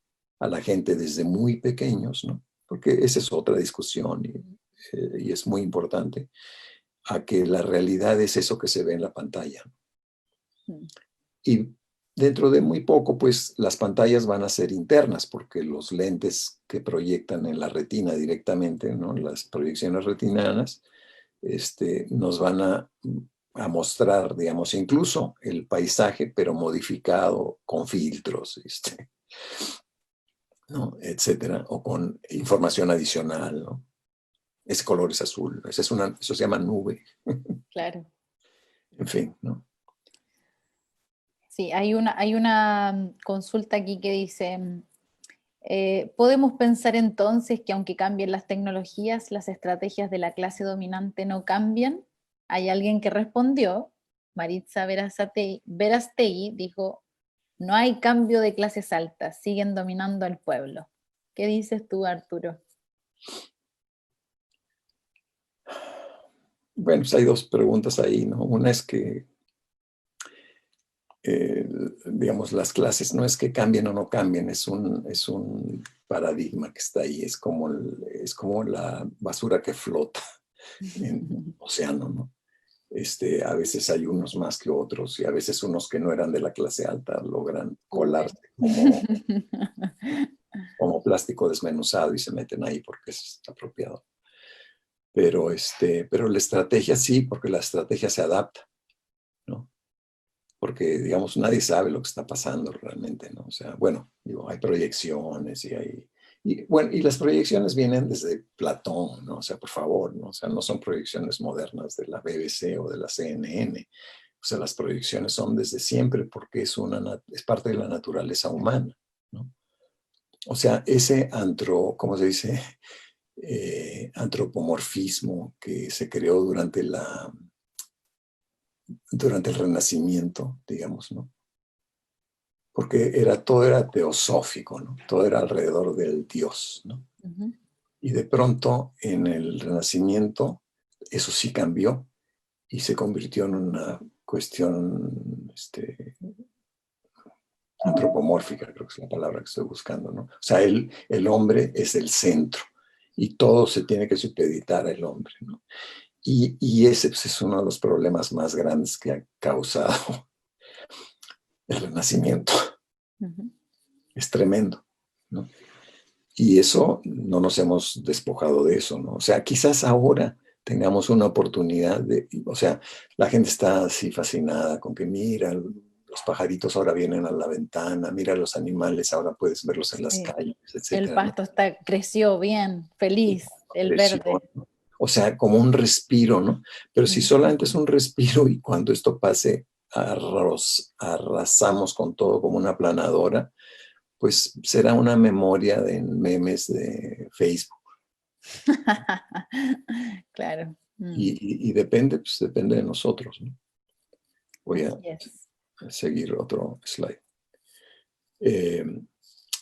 a la gente desde muy pequeños, ¿no? Porque esa es otra discusión y es muy importante, a que la realidad es eso que se ve en la pantalla. Y dentro de muy poco, pues las pantallas van a ser internas, porque los lentes que proyectan en la retina directamente, ¿no? Las proyecciones retinianas, nos van a mostrar, digamos, incluso el paisaje, pero modificado con filtros, ¿no? Etcétera, o con información adicional, ¿no? Ese color es azul, eso se llama nube. Claro. En fin, ¿no? Sí, hay una consulta aquí que dice, ¿podemos pensar entonces que aunque cambien las tecnologías, las estrategias de la clase dominante no cambian? Hay alguien que respondió, Maritza Verastegui, dijo, no hay cambio de clases altas, siguen dominando al pueblo. ¿Qué dices tú, Arturo? Bueno, pues hay dos preguntas ahí, ¿no? Una es que, digamos, las clases no es que cambien o no cambien, es un paradigma que está ahí, es como la basura que flota en el océano, ¿no? A veces hay unos más que otros y a veces unos que no eran de la clase alta logran colarse como plástico desmenuzado y se meten ahí porque es apropiado. Pero la estrategia sí, porque la estrategia se adapta, ¿no? Porque, digamos, nadie sabe lo que está pasando realmente, ¿no? O sea, bueno, digo, hay proyecciones y las proyecciones vienen desde Platón, ¿no? O sea, por favor, ¿no? O sea, no son proyecciones modernas de la BBC o de la CNN. O sea, las proyecciones son desde siempre porque es parte de la naturaleza humana, ¿no? O sea, ese ¿cómo se dice? Antropomorfismo que se creó durante el Renacimiento, digamos, ¿no? Porque todo era teosófico, ¿no? Todo era alrededor del Dios, ¿no? Uh-huh. Y de pronto en el Renacimiento eso sí cambió y se convirtió en una cuestión antropomórfica, creo que es la palabra que estoy buscando, ¿no? O sea, el hombre es el centro y todo se tiene que supeditar al hombre, ¿no? Y ese pues, es uno de los problemas más grandes que ha causado el Renacimiento. Uh-huh. Es tremendo, ¿no? Y eso no nos hemos despojado de eso, ¿no? O sea, quizás ahora tengamos una oportunidad o sea, la gente está así fascinada con que mira, los pajaritos ahora vienen a la ventana, mira los animales, ahora puedes verlos en las calles, etc. El pasto, ¿no? Creció bien, feliz, el verde. ¿No? O sea, como un respiro, ¿no? Pero si solamente es un respiro y cuando esto pase arrasamos con todo como una aplanadora, pues será una memoria de memes de Facebook. Claro. Y depende de nosotros, ¿no? Voy a seguir otro slide.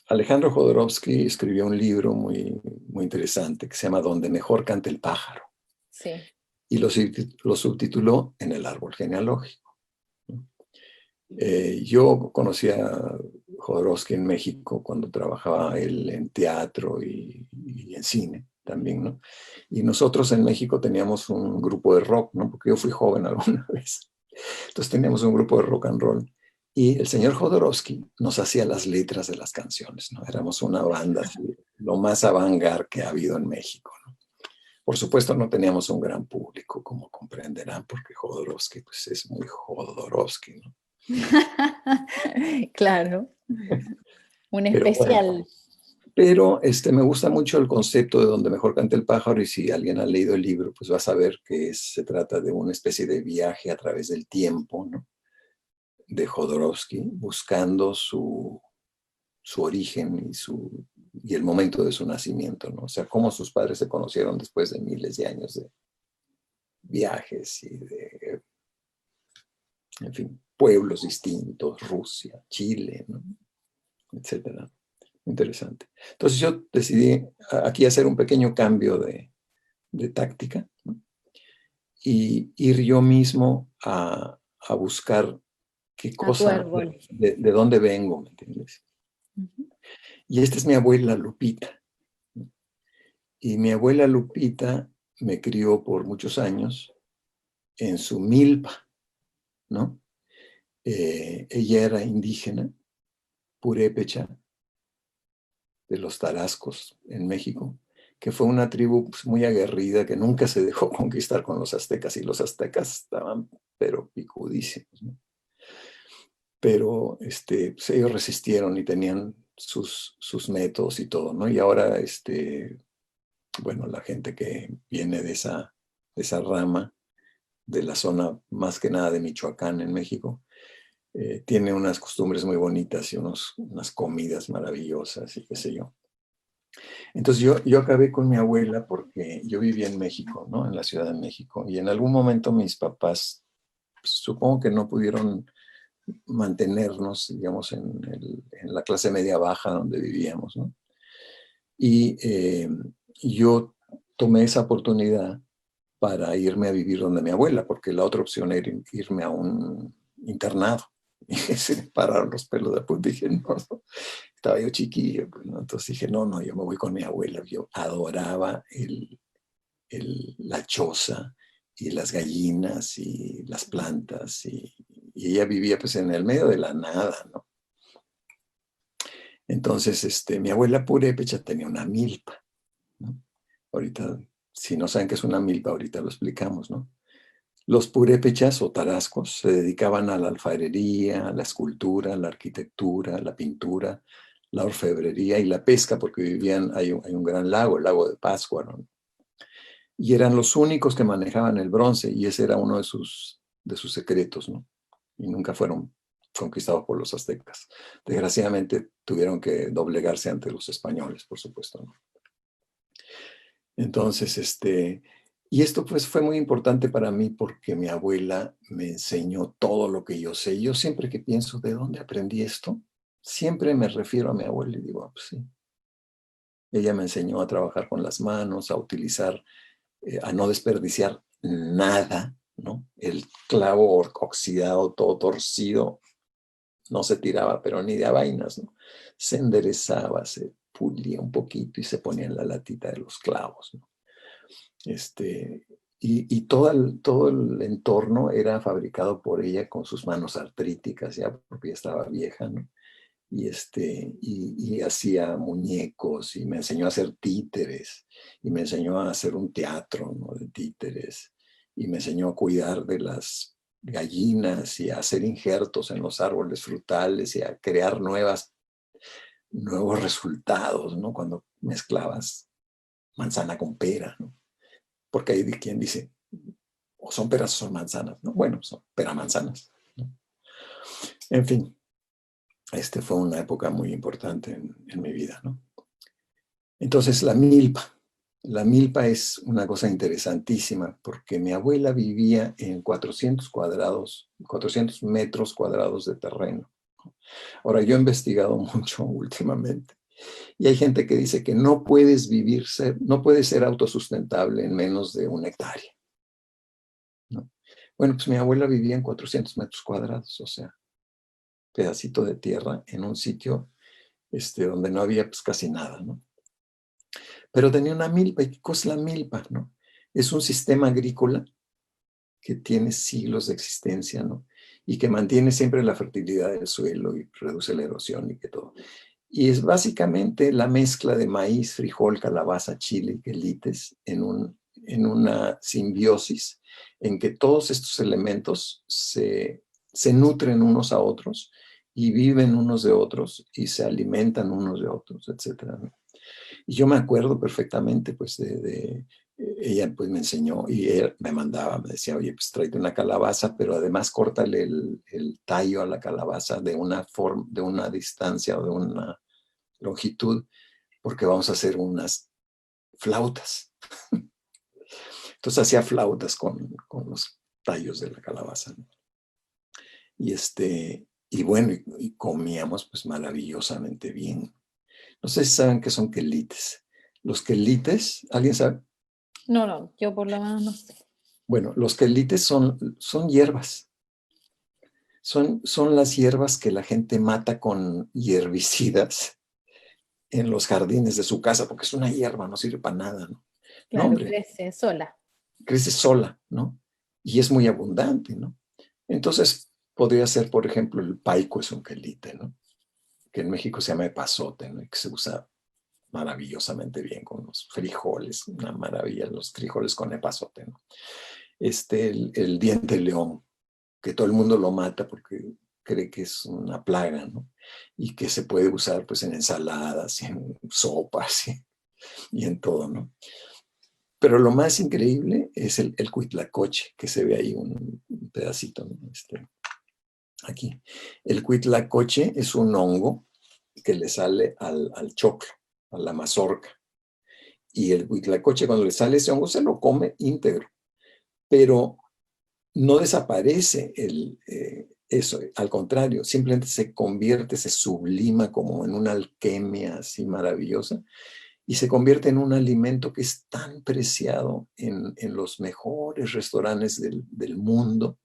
Alejandro Jodorowsky escribió un libro muy, muy interesante que se llama Donde mejor canta el pájaro. Sí. Y lo subtituló En el árbol genealógico. Yo conocí a Jodorowsky en México cuando trabajaba él en teatro y en cine también, ¿no? Y nosotros en México teníamos un grupo de rock, ¿no? Porque yo fui joven alguna vez. Entonces teníamos un grupo de rock and roll. Y el señor Jodorowsky nos hacía las letras de las canciones, ¿no? Éramos una banda así, lo más avant-garde que ha habido en México, ¿no? Por supuesto no teníamos un gran público, como comprenderán, porque Jodorowsky pues, es muy Jodorowsky, ¿no? Claro, un Pero bueno, especial. pero me gusta mucho el concepto de donde mejor canta el pájaro, y si alguien ha leído el libro, pues va a saber que se trata de una especie de viaje a través del tiempo, ¿no? De Jodorowsky, buscando su origen y el momento de su nacimiento, ¿no? O sea, cómo sus padres se conocieron después de miles de años de viajes y de, en fin, pueblos distintos, Rusia, Chile, ¿no? Etcétera. Interesante. Entonces yo decidí aquí hacer un pequeño cambio de táctica, ¿no? Y ir yo mismo a buscar qué A tu cosa, árbol. de dónde vengo, ¿me entiendes? Y esta es mi abuela Lupita. Y mi abuela Lupita me crió por muchos años en su milpa, ¿no? Ella era indígena, purépecha, de los Tarascos en México, que fue una tribu pues, muy aguerrida que nunca se dejó conquistar con los aztecas, y los aztecas estaban pero picudísimos, ¿no? Pero pues, ellos resistieron y tenían sus métodos y todo, ¿no? Y ahora, bueno, la gente que viene de esa rama, de la zona más que nada de Michoacán en México, tiene unas costumbres muy bonitas y unas comidas maravillosas y qué sé yo. Entonces yo acabé con mi abuela porque yo vivía en México, ¿no? En la Ciudad de México. Y en algún momento mis papás, pues, supongo que no pudieron mantenernos, digamos, en la clase media baja donde vivíamos, ¿no? Y yo tomé esa oportunidad para irme a vivir donde mi abuela, porque la otra opción era irme a un internado. Y se me pararon los pelos de punta. Dije, no, no. Estaba yo chiquillo, pues, ¿no? Entonces dije, no, no, yo me voy con mi abuela. Yo adoraba la choza y las gallinas y las plantas, y ella vivía pues en el medio de la nada, ¿no? Entonces, mi abuela purépecha tenía una milpa, ¿no? Ahorita, si no saben qué es una milpa, ahorita lo explicamos, ¿no? Los purépechas o tarascos se dedicaban a la alfarería, a la escultura, a la arquitectura, a la pintura, la orfebrería y la pesca, porque hay un gran lago, el lago de Pátzcuaro, ¿no? Y eran los únicos que manejaban el bronce, y ese era uno de sus secretos, ¿no? Y nunca fueron conquistados por los aztecas. Desgraciadamente tuvieron que doblegarse ante los españoles, por supuesto, ¿no? Entonces, y esto pues fue muy importante para mí porque mi abuela me enseñó todo lo que yo sé. Yo siempre que pienso de dónde aprendí esto, siempre me refiero a mi abuela y digo, pues sí. Ella me enseñó a trabajar con las manos, a utilizar, a no desperdiciar nada, ¿no? El clavo oxidado, todo torcido, no se tiraba, pero ni de a vainas, ¿no? Se enderezaba, se pulía un poquito y se ponía en la latita de los clavos, ¿no? Y todo el entorno era fabricado por ella con sus manos artríticas, ya porque ya estaba vieja, ¿no? Y hacía muñecos, y me enseñó a hacer títeres, y me enseñó a hacer un teatro, ¿no? De títeres, y me enseñó a cuidar de las gallinas y a hacer injertos en los árboles frutales y a crear nuevos resultados, ¿no? Cuando mezclabas manzana con pera, ¿no? Porque hay quien dice, o son peras o son manzanas, ¿no? Bueno, son peramanzanas, ¿no? En fin, fue una época muy importante en mi vida, ¿no? Entonces, la milpa. La milpa es una cosa interesantísima porque mi abuela vivía en 400 metros cuadrados de terreno. Ahora, yo he investigado mucho últimamente y hay gente que dice que no puedes no puedes ser autosustentable en menos de 1 hectárea, ¿no? Bueno, pues mi abuela vivía en 400 metros cuadrados, o sea, pedacito de tierra en un sitio donde no había pues casi nada, ¿no? Pero tenía una milpa. ¿Y qué cosa es la milpa, no? Es un sistema agrícola que tiene siglos de existencia, ¿no? Y que mantiene siempre la fertilidad del suelo y reduce la erosión y que todo. Y es básicamente la mezcla de maíz, frijol, calabaza, chile y quelites en un en una simbiosis en que todos estos elementos se nutren unos a otros y viven unos de otros y se alimentan unos de otros, etcétera, ¿no? Y yo me acuerdo perfectamente, pues, ella pues me enseñó y ella me mandaba, me decía, oye, pues tráete una calabaza, pero además córtale el tallo a la calabaza de una forma, de una distancia o de una longitud, porque vamos a hacer unas flautas. Entonces hacía flautas con los tallos de la calabaza, ¿no? Y bueno, y comíamos pues maravillosamente bien. No sé si saben qué son quelites. Los quelites, ¿alguien sabe? No, yo por lo menos no sé. Bueno, los quelites son hierbas. Son las hierbas que la gente mata con herbicidas en los jardines de su casa, porque es una hierba, no sirve para nada, ¿no? No, Claro, hombre, crece sola. crece sola, ¿no? Y es muy abundante, ¿no? Entonces, podría ser, por ejemplo, el paico es un quelite, ¿no? Que en México se llama epazote, ¿no? Y que se usa maravillosamente bien con los frijoles, una maravilla, los frijoles con epazote, ¿no? El diente de león, que todo el mundo lo mata porque cree que es una plaga, ¿no? Y que se puede usar pues en ensaladas, y en sopas y en todo, ¿no? Pero lo más increíble es el cuitlacoche, que se ve ahí un pedacito, ¿no? Aquí. El cuitlacoche es un hongo que le sale al choclo, a la mazorca. Y el huitlacoche, cuando le sale ese hongo, se lo come íntegro. Pero no desaparece eso, al contrario, simplemente se convierte, se sublima como en una alquimia así maravillosa y se convierte en un alimento que es tan preciado en los mejores restaurantes del mundo,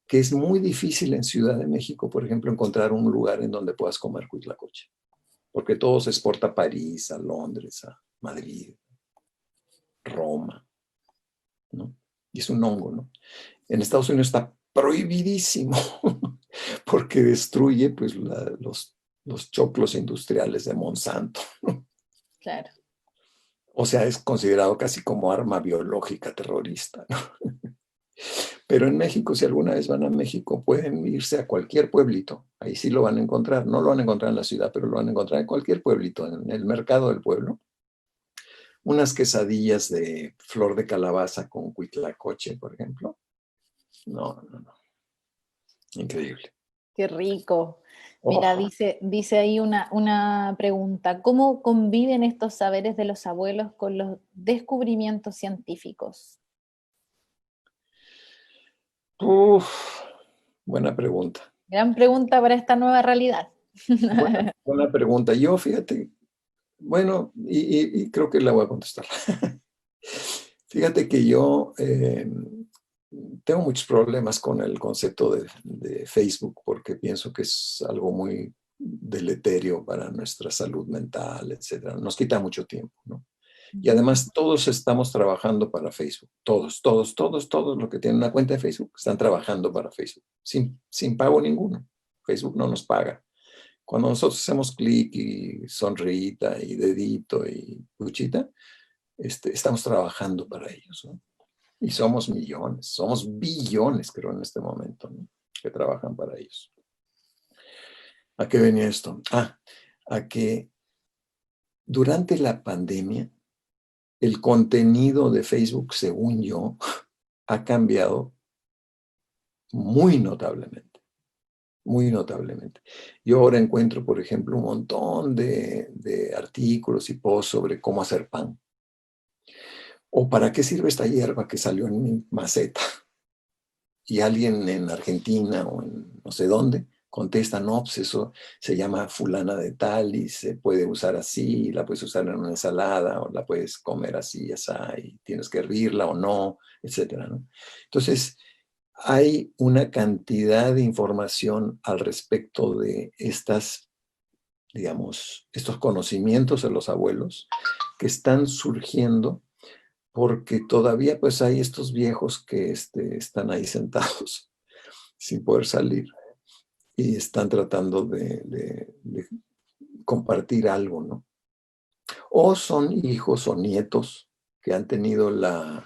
que es muy difícil en Ciudad de México, por ejemplo, encontrar un lugar en donde puedas comer huitlacoche, porque todo se exporta a París, a Londres, a Madrid, Roma, ¿no? Y es un hongo, ¿no? En Estados Unidos está prohibidísimo porque destruye pues, los choclos industriales de Monsanto. Claro. O sea, es considerado casi como arma biológica terrorista, ¿no? Pero en México, si alguna vez van a México, pueden irse a cualquier pueblito. Ahí sí lo van a encontrar. No lo van a encontrar en la ciudad, pero lo van a encontrar en cualquier pueblito, en el mercado del pueblo. Unas quesadillas de flor de calabaza con huitlacoche, por ejemplo. No. Increíble. Qué rico. Mira, Oh. dice ahí una pregunta. ¿Cómo conviven estos saberes de los abuelos con los descubrimientos científicos? Buena pregunta. Gran pregunta para esta nueva realidad. Buena pregunta. Yo, fíjate, bueno, y creo que la voy a contestar. Fíjate que yo tengo muchos problemas con el concepto de Facebook porque pienso que es algo muy deleterio para nuestra salud mental, etcétera. Nos quita mucho tiempo, ¿no? Y además todos estamos trabajando para Facebook. Todos los que tienen una cuenta de Facebook están trabajando para Facebook, sin pago ninguno. Facebook no nos paga. Cuando nosotros hacemos clic y sonrita y dedito y puchita, estamos trabajando para ellos, ¿no? Y somos millones, somos billones, creo, en este momento, ¿no? Que trabajan para ellos. ¿A qué venía esto? A que durante la pandemia, el contenido de Facebook, según yo, ha cambiado muy notablemente, muy notablemente. Yo ahora encuentro, por ejemplo, un montón de artículos y posts sobre cómo hacer pan. ¿O para qué sirve esta hierba que salió en mi maceta? Y alguien en Argentina o en no sé dónde contesta, no, pues eso se llama fulana de tal y se puede usar así, y la puedes usar en una ensalada o la puedes comer así, y tienes que hervirla o no, etcétera, ¿no? Entonces, hay una cantidad de información al respecto de digamos, estos conocimientos de los abuelos que están surgiendo porque todavía pues hay estos viejos que están ahí sentados sin poder salir y están tratando de compartir algo, ¿no? O son hijos o nietos que han tenido la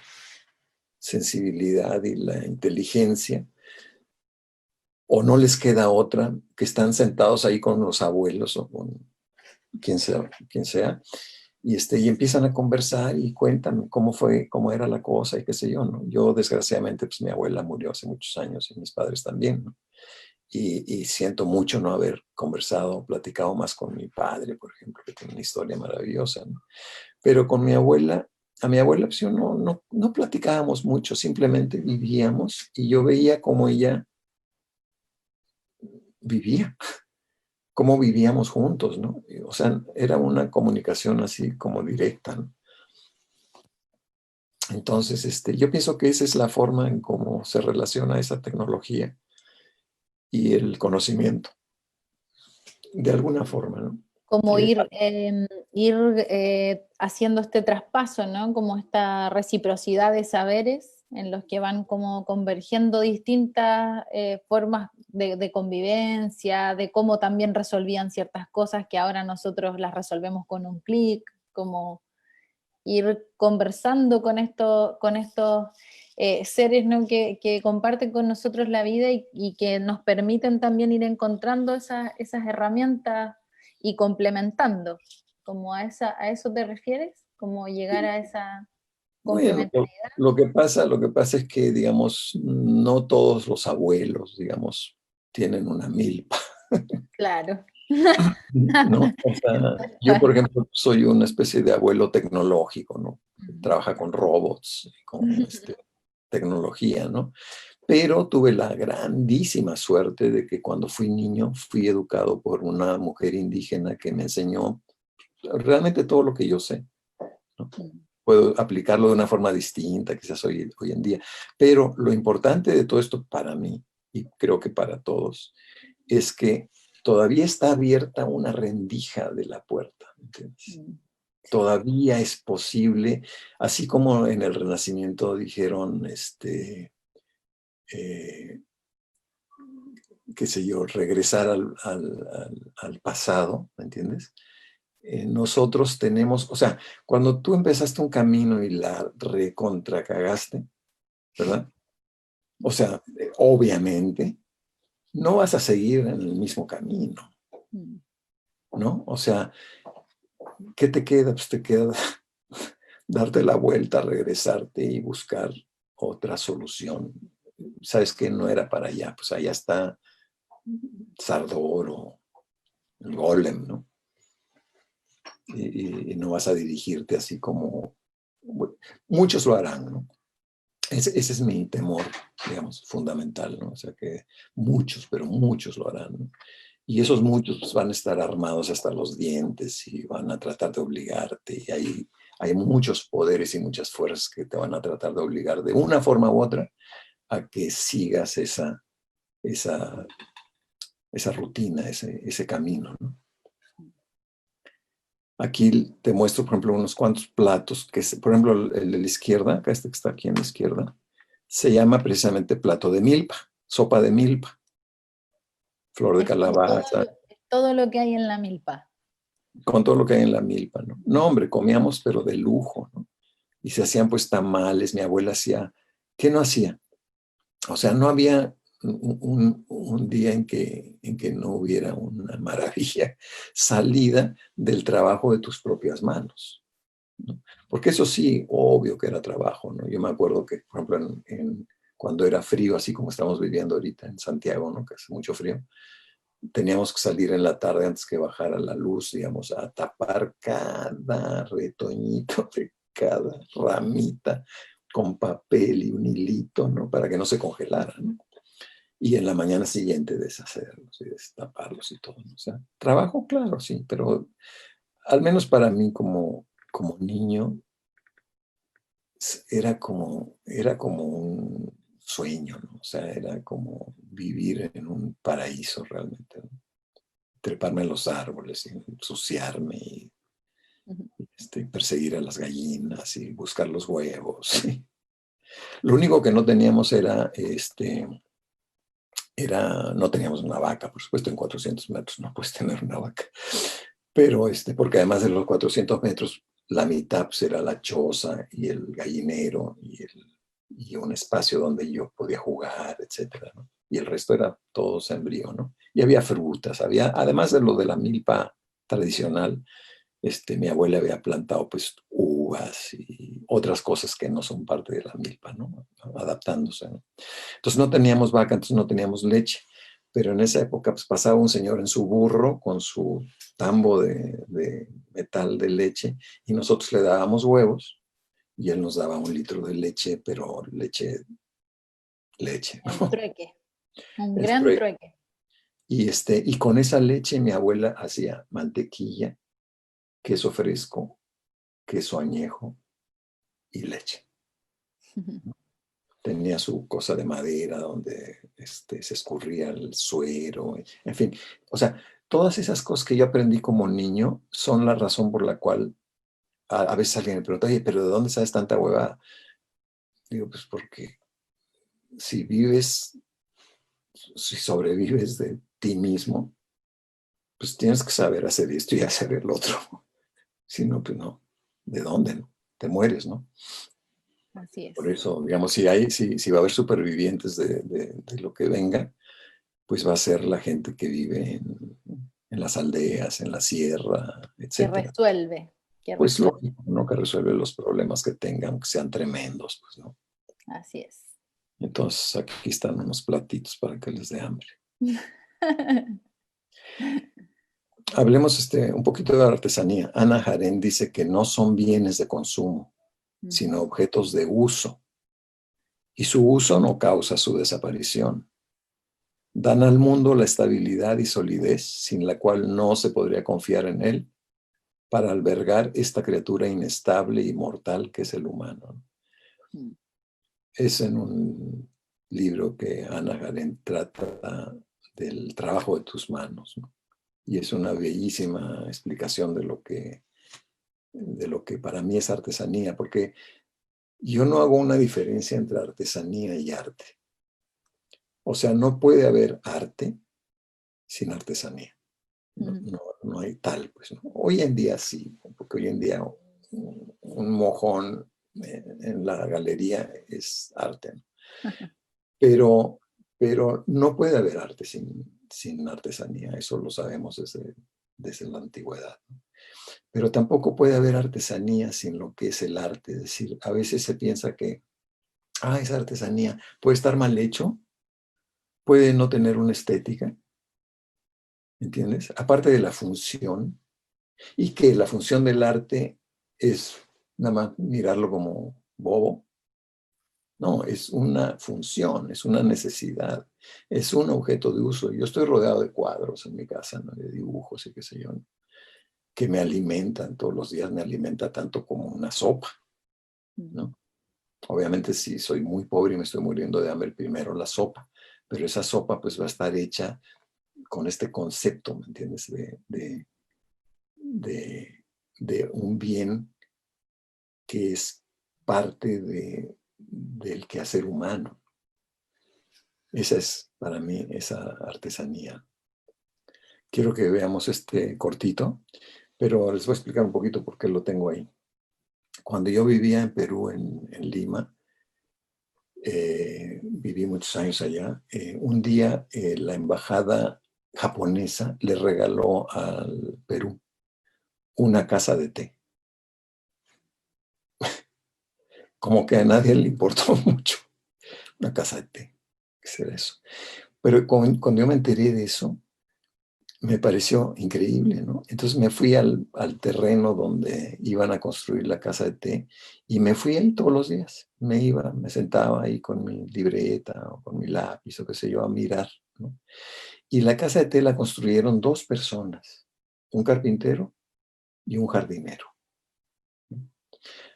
sensibilidad y la inteligencia, o no les queda otra, que están sentados ahí con los abuelos o con quien sea, y empiezan a conversar y cuentan cómo fue, cómo era la cosa y qué sé yo, ¿no? Yo, desgraciadamente, pues mi abuela murió hace muchos años y mis padres también, ¿no? Y siento mucho no haber conversado, platicado más con mi padre, por ejemplo, que tiene una historia maravillosa, ¿no? Pero con mi abuela, a mi abuela, pues yo no platicábamos mucho, simplemente vivíamos y yo veía cómo ella vivía, cómo vivíamos juntos, ¿no? O sea, era una comunicación así como directa, ¿no? Entonces, yo pienso que esa es la forma en cómo se relaciona esa tecnología y el conocimiento, de alguna forma, ¿no? Como ir haciendo este traspaso, ¿no? Como esta reciprocidad de saberes en los que van como convergiendo distintas formas de convivencia, de cómo también resolvían ciertas cosas que ahora nosotros las resolvemos con un clic, como ir conversando con estos seres, ¿no? que comparten con nosotros la vida y que nos permiten también ir encontrando esas herramientas y complementando. ¿Como a eso te refieres? ¿Como llegar a esa Bueno, complementariedad? lo que pasa es que, digamos, no todos los abuelos, digamos, tienen una milpa, Claro. ¿no? O sea, yo, por ejemplo, soy una especie de abuelo tecnológico, ¿no? Trabaja con robots, con tecnología, ¿no? Pero tuve la grandísima suerte de que cuando fui niño fui educado por una mujer indígena que me enseñó realmente todo lo que yo sé, ¿no? Puedo aplicarlo de una forma distinta, quizás hoy en día, pero lo importante de todo esto para mí, y creo que para todos, es que todavía está abierta una rendija de la puerta, ¿entiendes? Todavía es posible, así como en el Renacimiento dijeron, qué sé yo, regresar al pasado, ¿me entiendes? Nosotros tenemos, o sea, cuando tú empezaste un camino y la recontracagaste, ¿verdad? O sea, obviamente, no vas a seguir en el mismo camino, ¿no? O sea, ¿qué te queda? Pues te queda darte la vuelta, regresarte y buscar otra solución. Sabes que no era para allá, pues allá está Sardor o el Golem, ¿no? Y no vas a dirigirte así como... Muchos lo harán, ¿no? Ese es mi temor, digamos, fundamental, ¿no? O sea que muchos, pero muchos lo harán, ¿no? Y esos muchos pues, van a estar armados hasta los dientes y van a tratar de obligarte. Y hay muchos poderes y muchas fuerzas que te van a tratar de obligar de una forma u otra a que sigas esa rutina, ese camino, ¿no? Aquí te muestro, por ejemplo, unos cuantos platos, por ejemplo, el de la izquierda, acá este que está aquí en la izquierda, se llama precisamente plato de milpa, sopa de milpa, flor de calabaza, Es todo lo que hay en la milpa. con todo lo que hay en la milpa, ¿no? No, hombre, comíamos, pero de lujo, ¿no? Y se hacían pues tamales, mi abuela hacía, ¿qué no hacía? O sea, no había un día en que no hubiera una maravilla salida del trabajo de tus propias manos, ¿no? Porque eso sí, obvio que era trabajo, ¿no? Yo me acuerdo que, por ejemplo, cuando era frío, así como estamos viviendo ahorita en Santiago, ¿no? Que hace mucho frío, teníamos que salir en la tarde antes que bajara la luz, digamos, a tapar cada retoñito de cada ramita con papel y un hilito, ¿no? Para que no se congelara, ¿no? Y en la mañana siguiente deshacerlos y destaparlos y todo, ¿no? O sea, trabajo, claro, sí, pero al menos para mí como niño era como un sueño, ¿no? O sea, era como vivir en un paraíso realmente, ¿no? Treparme en los árboles y ensuciarme y perseguir a las gallinas y buscar los huevos. ¿Sí? Lo único que no teníamos no teníamos una vaca, por supuesto, en 400 metros no puedes tener una vaca, pero porque además de los 400 metros la mitad pues, era la choza y el gallinero y un espacio donde yo podía jugar, etcétera, ¿no? Y el resto era todo sembrío, ¿no? Y había frutas, además de lo de la milpa tradicional, mi abuela había plantado pues uvas y otras cosas que no son parte de la milpa, ¿no? Adaptándose, ¿no? Entonces no teníamos vaca, entonces no teníamos leche, pero en esa época pues pasaba un señor en su burro con su tambo de metal de leche y nosotros le dábamos huevos y él nos daba 1 litro de leche, pero leche, El ¿no? trueque, un El gran trueque. trueque. Y con esa leche mi abuela hacía mantequilla, queso fresco, queso añejo y leche. Tenía su cosa de madera donde se escurría el suero, en fin. O sea, todas esas cosas que yo aprendí como niño son la razón por la cual a veces alguien me pregunta, oye, pero ¿de dónde sabes tanta huevada? Digo, pues porque si vives, si sobrevives de ti mismo, pues tienes que saber hacer esto y hacer el otro. Si no, pues no. ¿De dónde? No? Te mueres, ¿no? Así es. Por eso, digamos, si va a haber supervivientes de lo que venga, pues va a ser la gente que vive en las aldeas, en la sierra, Que etcétera. resuelve, que Pues resuelve. lógico, ¿no? Que resuelve los problemas que tengan, que sean tremendos, pues, ¿no? Así es. Entonces, aquí están unos platitos para que les dé hambre. Hablemos un poquito de la artesanía. Ana Jarén dice que no son bienes de consumo, sino objetos de uso. Y su uso no causa su desaparición. Dan al mundo la estabilidad y solidez sin la cual no se podría confiar en él para albergar esta criatura inestable y mortal que es el humano. Es en un libro que Ana Jarén trata del trabajo de tus manos, ¿no? Y es una bellísima explicación de lo que para mí es artesanía, porque yo no hago una diferencia entre artesanía y arte. O sea, no puede haber arte sin artesanía. No hay tal, pues, ¿no? Hoy en día sí, porque hoy en día un mojón en la galería es arte, ¿no? Pero no puede haber arte sin artesanía, eso lo sabemos desde la antigüedad, ¿no? Pero tampoco puede haber artesanía sin lo que es el arte, es decir, a veces se piensa que, esa artesanía puede estar mal hecho, puede no tener una estética, ¿entiendes? Aparte de la función, y que la función del arte es nada más mirarlo como bobo. No, es una función, es una necesidad, es un objeto de uso. Yo estoy rodeado de cuadros en mi casa, ¿no? De dibujos y qué sé yo, ¿no? Que me alimentan todos los días, me alimenta tanto como una sopa, ¿no? Obviamente si soy muy pobre y me estoy muriendo de hambre, primero la sopa, pero esa sopa pues va a estar hecha con este concepto, ¿me entiendes? De un bien que es parte del quehacer humano. Esa es para mí esa artesanía. Quiero que veamos este cortito, pero les voy a explicar un poquito por qué lo tengo ahí. Cuando yo vivía en Perú, en Lima, viví muchos años allá, un día la embajada japonesa le regaló al Perú una casa de té. Como que a nadie le importó mucho una casa de té. ¿Qué será eso? Pero cuando yo me enteré de eso, me pareció increíble, ¿no? Entonces me fui al terreno donde iban a construir la casa de té y me fui ahí todos los días. Me sentaba ahí con mi libreta o con mi lápiz o qué sé yo a mirar, ¿no? Y la casa de té la construyeron 2 personas, un carpintero y un jardinero.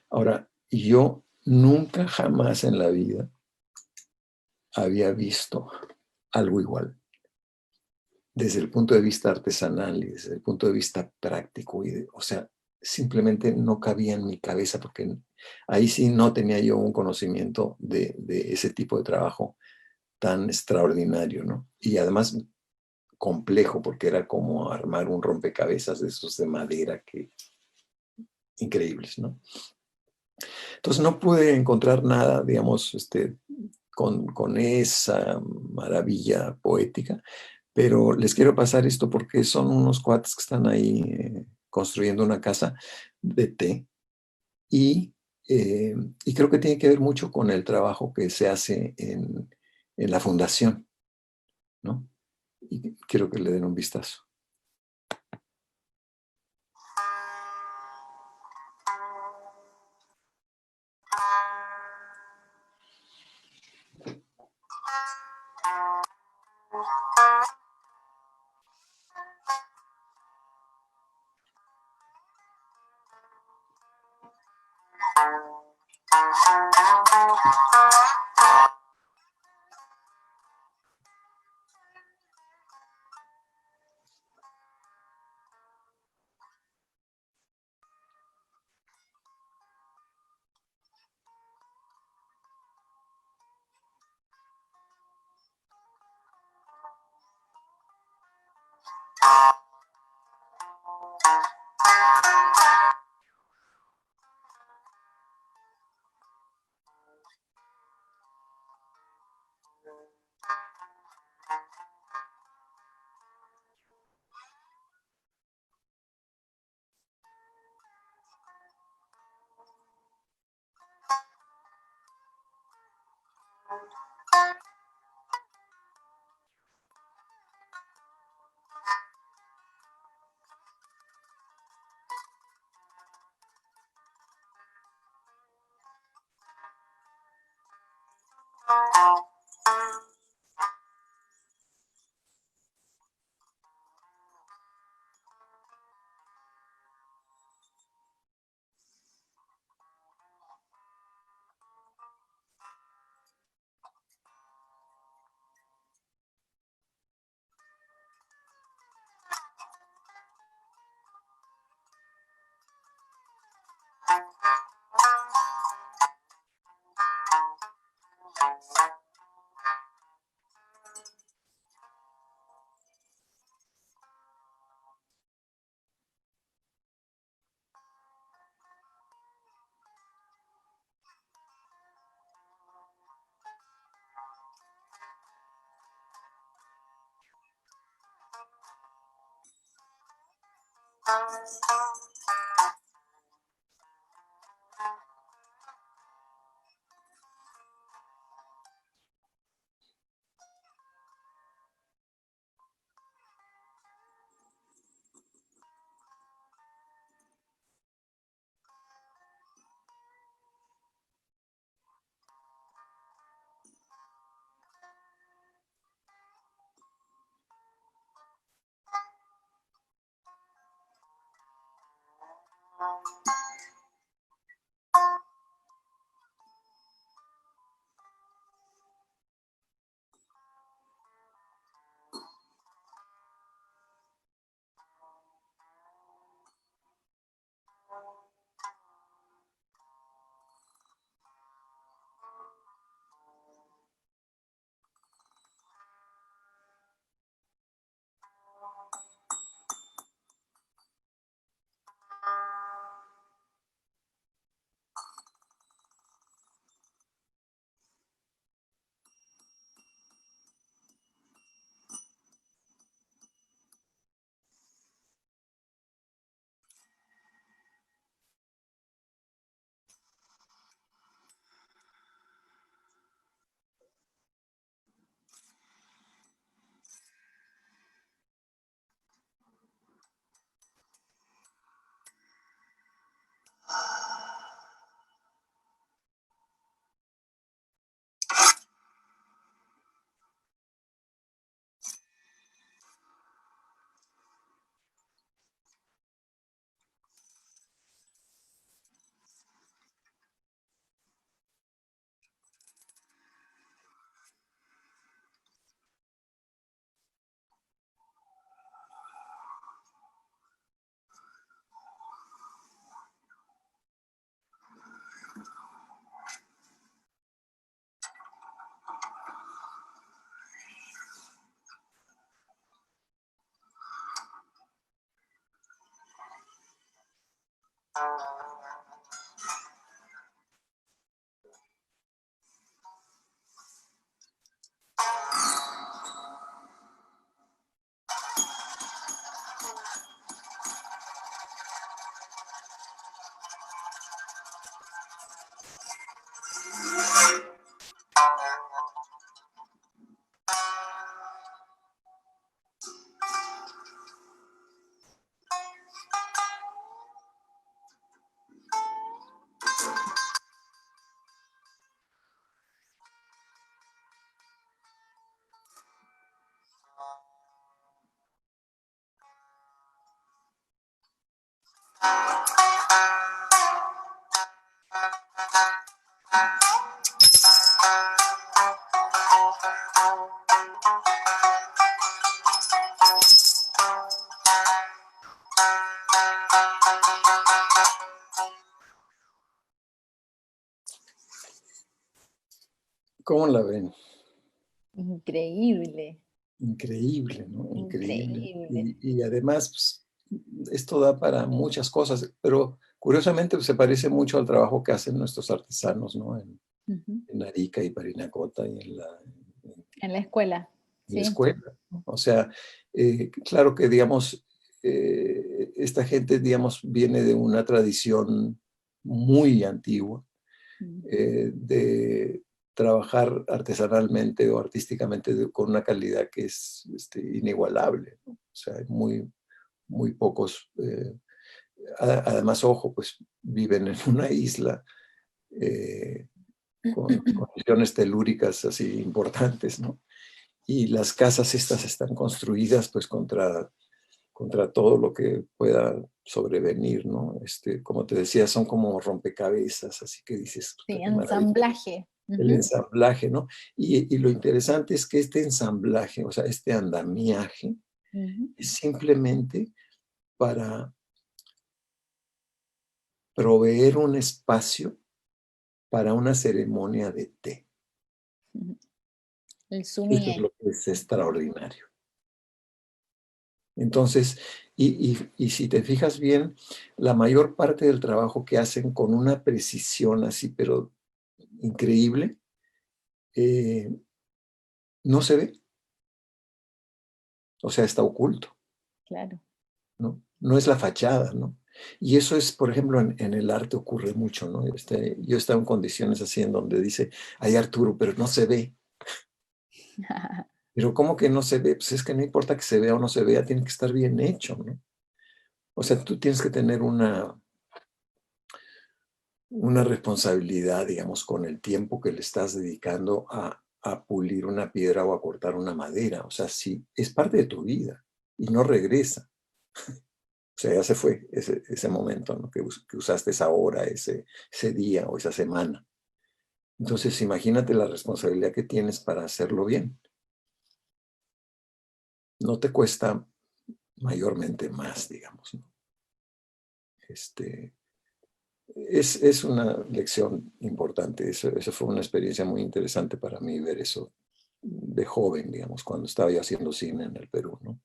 Ahora, yo nunca jamás en la vida había visto algo igual, desde el punto de vista artesanal y desde el punto de vista práctico. O sea, simplemente no cabía en mi cabeza porque ahí sí no tenía yo un conocimiento de ese tipo de trabajo tan extraordinario, ¿no? Y además complejo, porque era como armar un rompecabezas de esos de madera que increíbles, ¿no? Entonces no pude encontrar nada, digamos, con esa maravilla poética, pero les quiero pasar esto porque son unos cuates que están ahí construyendo una casa de té y, y creo que tiene que ver mucho con el trabajo que se hace en la fundación, ¿no? Y quiero que le den un vistazo. ¿Cómo la ven? Increíble, Increíble, ¿no? Increíble. increíble. Y además, pues, esto da para muchas cosas, pero curiosamente pues, se parece mucho al trabajo que hacen nuestros artesanos, ¿no? Ujú. En Arica y Parinacota y En la escuela, en la sí. escuela, ¿no? O sea, claro que, digamos, esta gente, digamos, viene de una tradición muy antigua Mm. de trabajar artesanalmente o artísticamente con una calidad que es inigualable, ¿no? O sea, hay muy pocos. Además, ojo, pues viven en una isla con condiciones telúricas así importantes, ¿no? Y las casas estas están construidas pues contra todo lo que pueda sobrevenir, ¿no? Como te decía, son como rompecabezas, así que dices, Sí, puta, qué maravilla. ensamblaje. El Ujú. ensamblaje, ¿no? Y lo interesante es que este ensamblaje, o sea, este andamiaje, Ujú. es simplemente para proveer un espacio para una ceremonia de té. Ujú. El Eso es sumie. lo que es extraordinario. Entonces, y si te fijas bien, la mayor parte del trabajo que hacen con una precisión así, pero increíble, eh, no se ve, o sea, está oculto, Claro. ¿no? No es la fachada, ¿no? Y eso es, por ejemplo, en el arte ocurre mucho, ¿no? Yo he estado en condiciones así en donde dice, hay Arturo, pero no se ve. Pero ¿cómo que no se ve? Pues es que no importa que se vea o no se vea, tiene que estar bien hecho, ¿no? O sea, tú tienes que tener una responsabilidad, digamos, con el tiempo que le estás dedicando a pulir una piedra o a cortar una madera. O sea, sí, es parte de tu vida y no regresa. O sea, ya se fue ese momento, ¿no? Que usaste esa hora, ese día o esa semana. Entonces, imagínate la responsabilidad que tienes para hacerlo bien. No te cuesta mayormente más, digamos, ¿no? Este, es una lección importante. Eso fue una experiencia muy interesante para mí ver eso de joven, digamos, cuando estaba yo haciendo cine en el Perú, ¿no?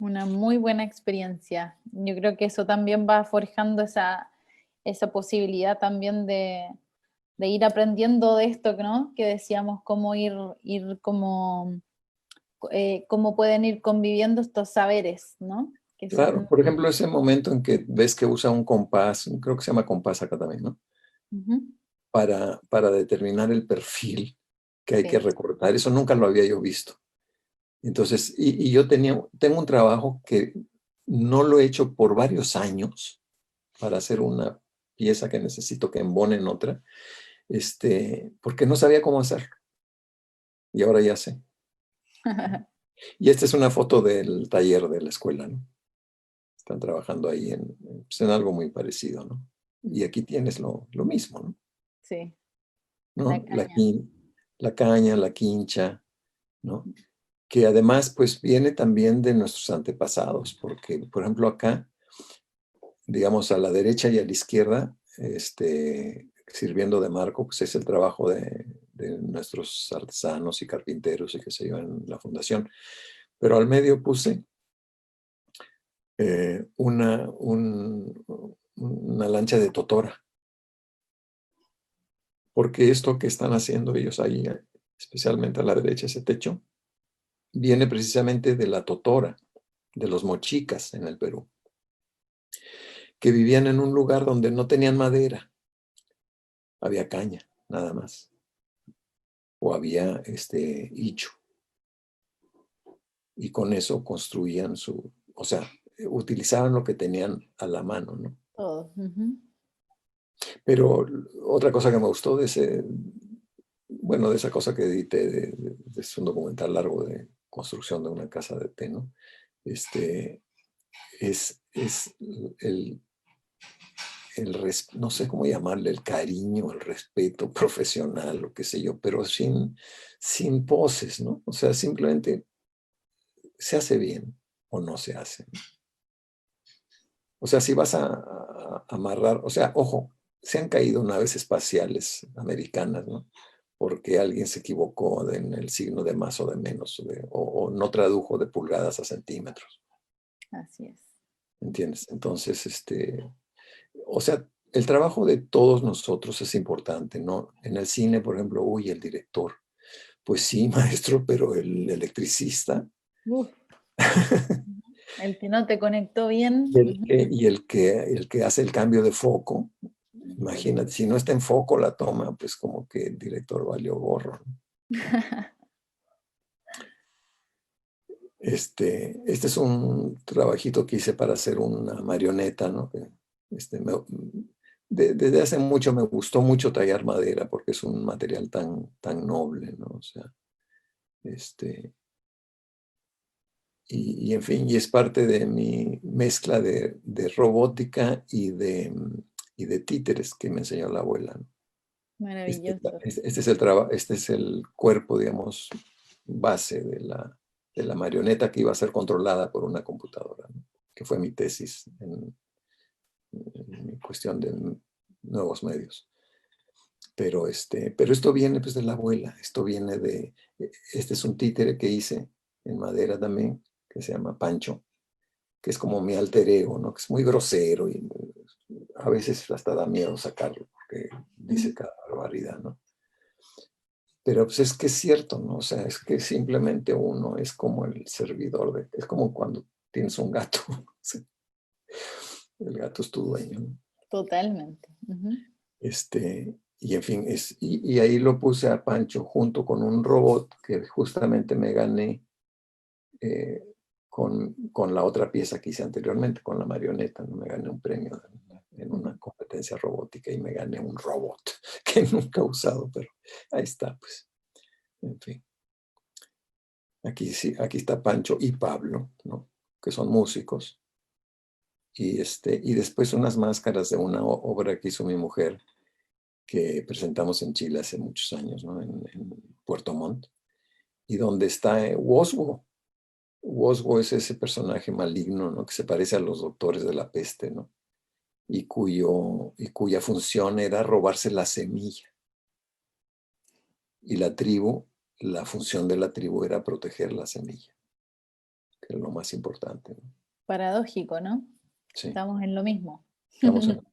Una muy buena experiencia. Yo creo que eso también va forjando esa posibilidad también de ir aprendiendo de esto, ¿no? Que decíamos, cómo ir como, cómo pueden ir conviviendo estos saberes, ¿no? Que Claro, son... por ejemplo, ese momento en que ves que usa un compás, creo que se llama compás acá también, ¿no? Ujú. Para determinar el perfil que hay que Sí. recortar. Eso nunca lo había yo visto. Entonces, y yo tengo un trabajo que no lo he hecho por varios años para hacer una pieza que necesito que embone en otra, porque no sabía cómo hacerlo. Y ahora ya sé. Y esta es una foto del taller de la escuela, ¿no? Están trabajando ahí pues, en algo muy parecido, ¿no? Y aquí tienes lo mismo, ¿no? Sí, la ¿No? caña. La caña, la quincha, ¿no? Que además, pues, viene también de nuestros antepasados, porque, por ejemplo, acá, digamos, a la derecha y a la izquierda, sirviendo de marco, pues es el trabajo de nuestros artesanos y carpinteros y qué sé yo en la fundación. Pero al medio puse una lancha de totora, porque esto que están haciendo ellos ahí, especialmente a la derecha, ese techo, viene precisamente de la totora, de los mochicas en el Perú, que vivían en un lugar donde no tenían madera, había caña, nada más, o había hicho, y con eso construían o sea, utilizaban lo que tenían a la mano, ¿no? Todo. Ujú. Pero otra cosa que me gustó bueno, de esa cosa que edité, es un documental largo de construcción de una casa de té, ¿no? Es es no sé cómo llamarle, el cariño, el respeto profesional, o qué sé yo, pero sin poses, ¿no? O sea, simplemente se hace bien o no se hace. O sea, si vas a amarrar, o sea, ojo, se han caído naves espaciales americanas, ¿no? Porque alguien se equivocó en el signo de más o de menos, o no tradujo de pulgadas a centímetros. Así es. ¿Entiendes? Entonces, o sea, el trabajo de todos nosotros es importante, ¿no? En el cine, por ejemplo, uy, el director. Pues sí, maestro, pero el electricista. Uf. El que no te conectó bien. El que hace el cambio de foco, imagínate, si no está en foco la toma, pues como que el director valió gorro, ¿no? Este es un trabajito que hice para hacer una marioneta, ¿no? Desde hace mucho me gustó mucho tallar madera porque es un material tan noble, ¿no? O sea, y en fin, y es parte de mi mezcla de robótica y de títeres que me enseñó la abuela, ¿no? Maravilloso. Este es el cuerpo, digamos, base de la marioneta que iba a ser controlada por una computadora, ¿no? Que fue mi tesis en mi cuestión de nuevos medios. Pero esto viene pues de la abuela, este es un títere que hice en madera también, que se llama Pancho, que es como mi alter ego, ¿no? Que es muy grosero y a veces hasta da miedo sacarlo porque dice cada barbaridad, ¿no? Pero pues es que es cierto, ¿no? O sea, es que simplemente uno es como el servidor, es como cuando tienes un gato, el gato es tu dueño, ¿no? Totalmente. Y en fin, y ahí lo puse a Pancho junto con un robot que justamente me gané con la otra pieza que hice anteriormente, con la marioneta, ¿no? Me gané un premio en una competencia robótica y me gané un robot que nunca he usado, pero ahí está, pues. En fin. Aquí está Pancho y Pablo, ¿no? Que son músicos. Y después unas máscaras de una obra que hizo mi mujer, que presentamos en Chile hace muchos años, ¿no? En Puerto Montt, y donde está Woswo. Woswo es ese personaje maligno, ¿no? Que se parece a los doctores de la peste, ¿no? Y cuya función era robarse la semilla. Y la función de la tribu era proteger la semilla, que es lo más importante, ¿no? Paradójico, ¿no? Sí. Estamos en lo mismo. Estamos en lo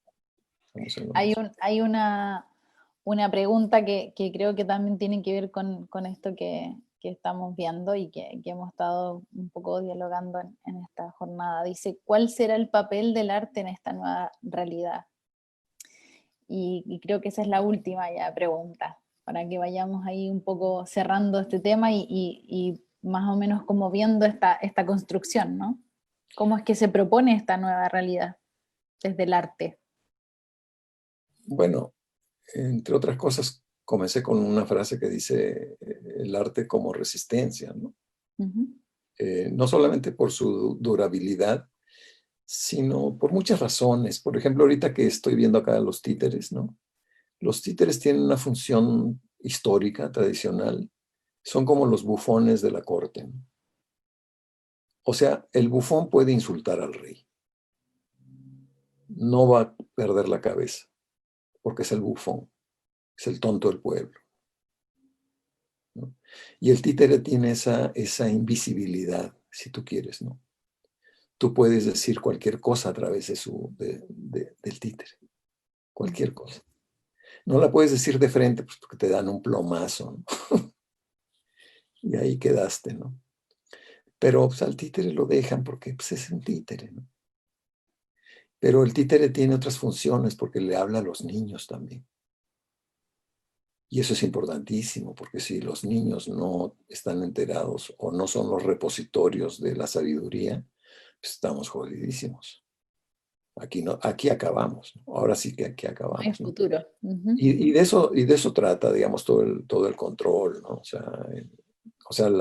Hay, mismo. hay una pregunta que creo que también tiene que ver con esto que estamos viendo y que hemos estado un poco dialogando en esta jornada. Dice, ¿cuál será el papel del arte en esta nueva realidad? Y creo que esa es la última ya pregunta, para que vayamos ahí un poco cerrando este tema y más o menos como viendo esta construcción, ¿no? ¿Cómo es que se propone esta nueva realidad desde el arte? Bueno, entre otras cosas, comencé con una frase que dice el arte como resistencia, ¿no? No solamente por su durabilidad, sino por muchas razones. Por ejemplo, ahorita que estoy viendo acá los títeres, ¿no? Los títeres tienen una función histórica, tradicional. Son como los bufones de la corte, ¿no? O sea, el bufón puede insultar al rey. No va a perder la cabeza, porque es el bufón, es el tonto del pueblo, ¿no? Y el títere tiene esa invisibilidad, si tú quieres, ¿no? Tú puedes decir cualquier cosa a través del títere, cualquier cosa. No la puedes decir de frente, pues, porque te dan un plomazo, ¿no? Y ahí quedaste, ¿no? Pero pues, al títere lo dejan porque pues, es un títere, ¿no? Pero el títere tiene otras funciones porque le habla a los niños también. Y eso es importantísimo, porque si los niños no están enterados o no son los repositorios de la sabiduría, pues estamos jodidísimos. Aquí acabamos, ¿no? Ahora sí que aquí No hay acabamos, ¿no? futuro. Y de eso trata, digamos, todo el control, ¿no? O sea,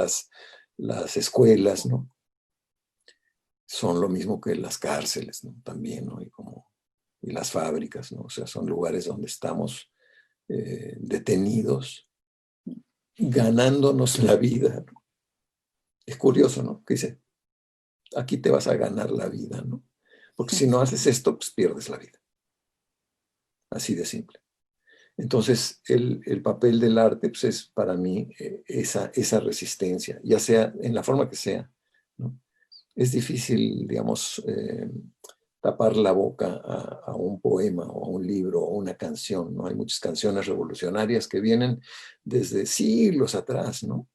las escuelas, ¿no? son lo mismo que las cárceles, ¿no? También, ¿no? Y las fábricas, ¿no? O sea, son lugares donde estamos detenidos, ganándonos la vida, ¿no? Es curioso, ¿no? Que dice, aquí te vas a ganar la vida, ¿no? Porque si no haces esto, pues pierdes la vida. Así de simple. Entonces, el papel del arte pues, es para mí esa resistencia, ya sea en la forma que sea, ¿no? Es difícil, digamos, tapar la boca a un poema o a un libro o una canción, ¿no? Hay muchas canciones revolucionarias que vienen desde siglos atrás, ¿no?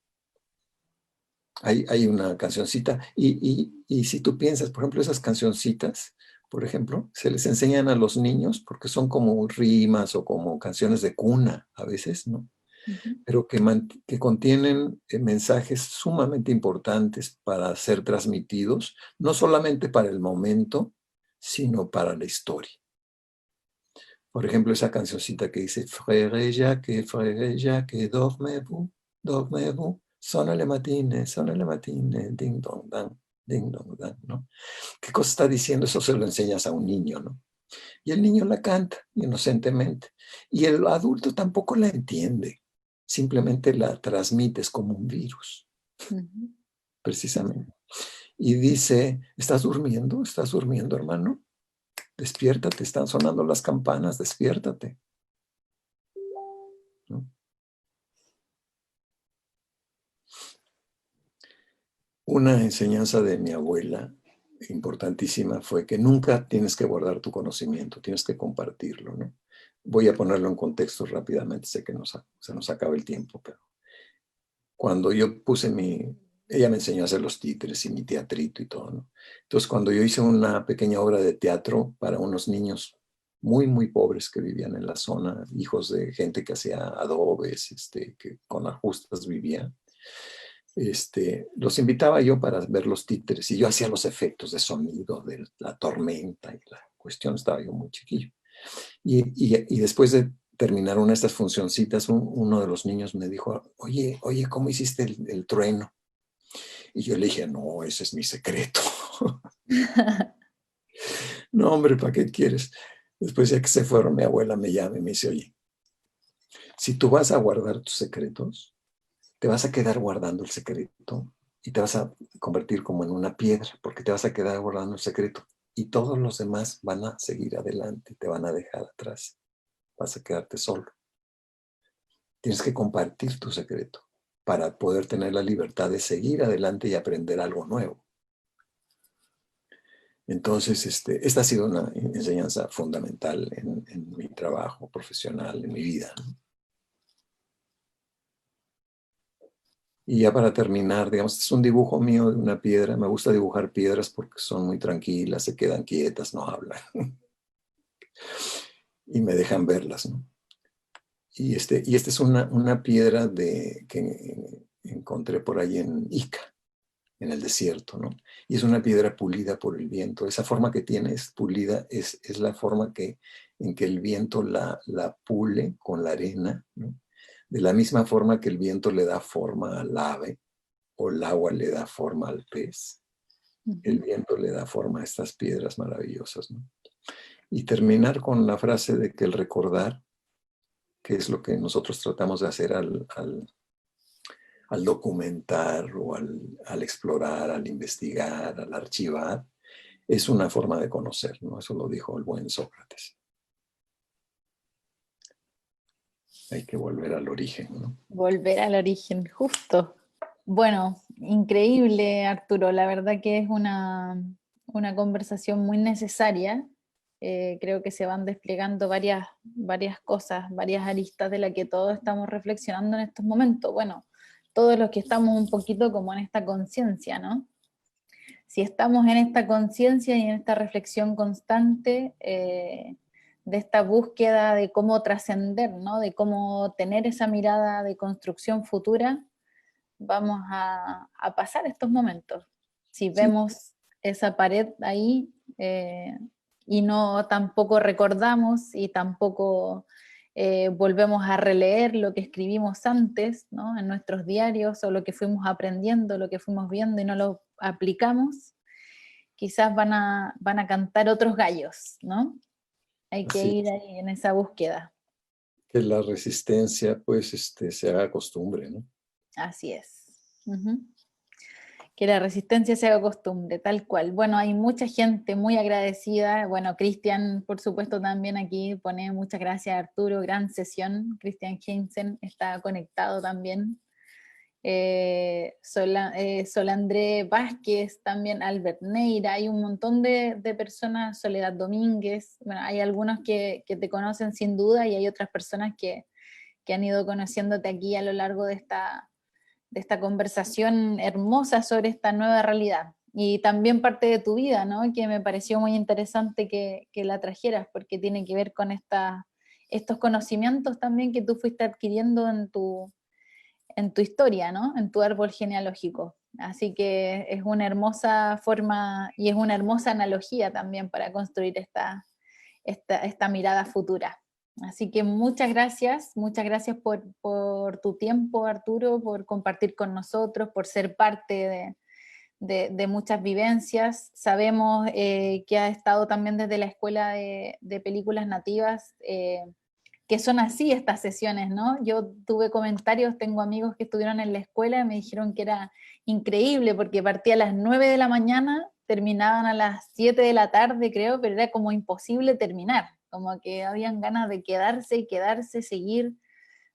Hay una cancioncita y si tú piensas, por ejemplo, esas cancioncitas, por ejemplo, se les enseñan a los niños porque son como rimas o como canciones de cuna a veces, ¿no? Pero que contienen mensajes sumamente importantes para ser transmitidos, no solamente para el momento, sino para la historia. Por ejemplo, esa cancioncita que dice Frère Jacques, dormez-vous, dormez-vous, sonne le matine, ding dong dang, ¿no? ¿Qué cosa está diciendo? Eso se lo enseñas a un niño, ¿no? Y el niño la canta inocentemente. Y el adulto tampoco la entiende. Simplemente la transmites como un virus, precisamente. Y dice, ¿estás durmiendo? ¿Estás durmiendo, hermano? Despiértate, están sonando las campanas, despiértate, ¿no? Una enseñanza de mi abuela importantísima fue que nunca tienes que guardar tu conocimiento, tienes que compartirlo, ¿no? Voy a ponerlo en contexto rápidamente, sé que se nos acaba el tiempo, pero cuando yo ella me enseñó a hacer los títeres y mi teatrito y todo, ¿no? Entonces, cuando yo hice una pequeña obra de teatro para unos niños muy, muy pobres que vivían en la zona, hijos de gente que hacía adobes, que con ajustas vivían, los invitaba yo para ver los títeres y yo hacía los efectos de sonido de la tormenta y la cuestión, estaba yo muy chiquillo. Y después de terminar una de estas funcioncitas, uno de los niños me dijo, oye, ¿cómo hiciste el trueno? Y yo le dije, no, ese es mi secreto. No, hombre, ¿para qué quieres? Después ya que se fueron, mi abuela me llama y me dice, oye, si tú vas a guardar tus secretos, te vas a quedar guardando el secreto y te vas a convertir como en una piedra, porque te vas a quedar guardando el secreto y todos los demás van a seguir adelante, te van a dejar atrás, vas a quedarte solo. Tienes que compartir tu secreto para poder tener la libertad de seguir adelante y aprender algo nuevo. Entonces, esta ha sido una enseñanza fundamental en mi trabajo profesional, en mi vida, ¿no? Y ya para terminar, digamos, este es un dibujo mío de una piedra. Me gusta dibujar piedras porque son muy tranquilas, se quedan quietas, no hablan. Y me dejan verlas, ¿no? Y esta es una piedra que encontré por ahí en Ica, en el desierto, ¿no? Y es una piedra pulida por el viento. Esa forma que tiene es pulida, es la forma en que el viento la pule con la arena, ¿no? De la misma forma que el viento le da forma al ave o el agua le da forma al pez, el viento le da forma a estas piedras maravillosas, ¿no? Y terminar con la frase de que el recordar, que es lo que nosotros tratamos de hacer al documentar o al explorar, al investigar, al archivar, es una forma de conocer, ¿no? Eso lo dijo el buen Sócrates. Hay que volver al origen, ¿no? Volver al origen, justo. Bueno, increíble, Arturo. La verdad que es una conversación muy necesaria. Creo que se van desplegando varias cosas, varias aristas de las que todos estamos reflexionando en estos momentos. Bueno, todos los que estamos un poquito como en esta conciencia, ¿no? Si estamos en esta conciencia y en esta reflexión constante, de esta búsqueda de cómo trascender, ¿no? De cómo tener esa mirada de construcción futura, vamos a pasar estos momentos. Si vemos esa pared ahí y no tampoco recordamos y tampoco volvemos a releer lo que escribimos antes, ¿no? En nuestros diarios o lo que fuimos aprendiendo, lo que fuimos viendo y no lo aplicamos, quizás van a cantar otros gallos, ¿no? Hay que Así ir es. ahí en esa búsqueda. Que la resistencia, pues, se haga costumbre, ¿no? Así es. Ujú. Que la resistencia se haga costumbre, tal cual. Bueno, hay mucha gente muy agradecida. Bueno, Cristian, por supuesto, también aquí pone muchas gracias, Arturo, gran sesión. Cristian Heinzen está conectado también. Solandré Vázquez, también Albert Neira, hay un montón de personas, Soledad Domínguez, bueno, hay algunos que te conocen sin duda y hay otras personas que han ido conociéndote aquí a lo largo de esta conversación hermosa sobre esta nueva realidad. Y también parte de tu vida, ¿no? Que me pareció muy interesante que la trajeras, porque tiene que ver con estos conocimientos también que tú fuiste adquiriendo en tu historia, ¿no? En tu árbol genealógico. Así que es una hermosa forma y es una hermosa analogía también para construir esta mirada futura. Así que muchas gracias por tu tiempo, Arturo, por compartir con nosotros, por ser parte de muchas vivencias. Sabemos que has estado también desde la Escuela de Películas Nativas, que son así estas sesiones, ¿no? Yo tuve comentarios, tengo amigos que estuvieron en la escuela y me dijeron que era increíble porque partía a las 9 de la mañana, terminaban a las 7 de la tarde, creo, pero era como imposible terminar, como que habían ganas de quedarse y quedarse, seguir,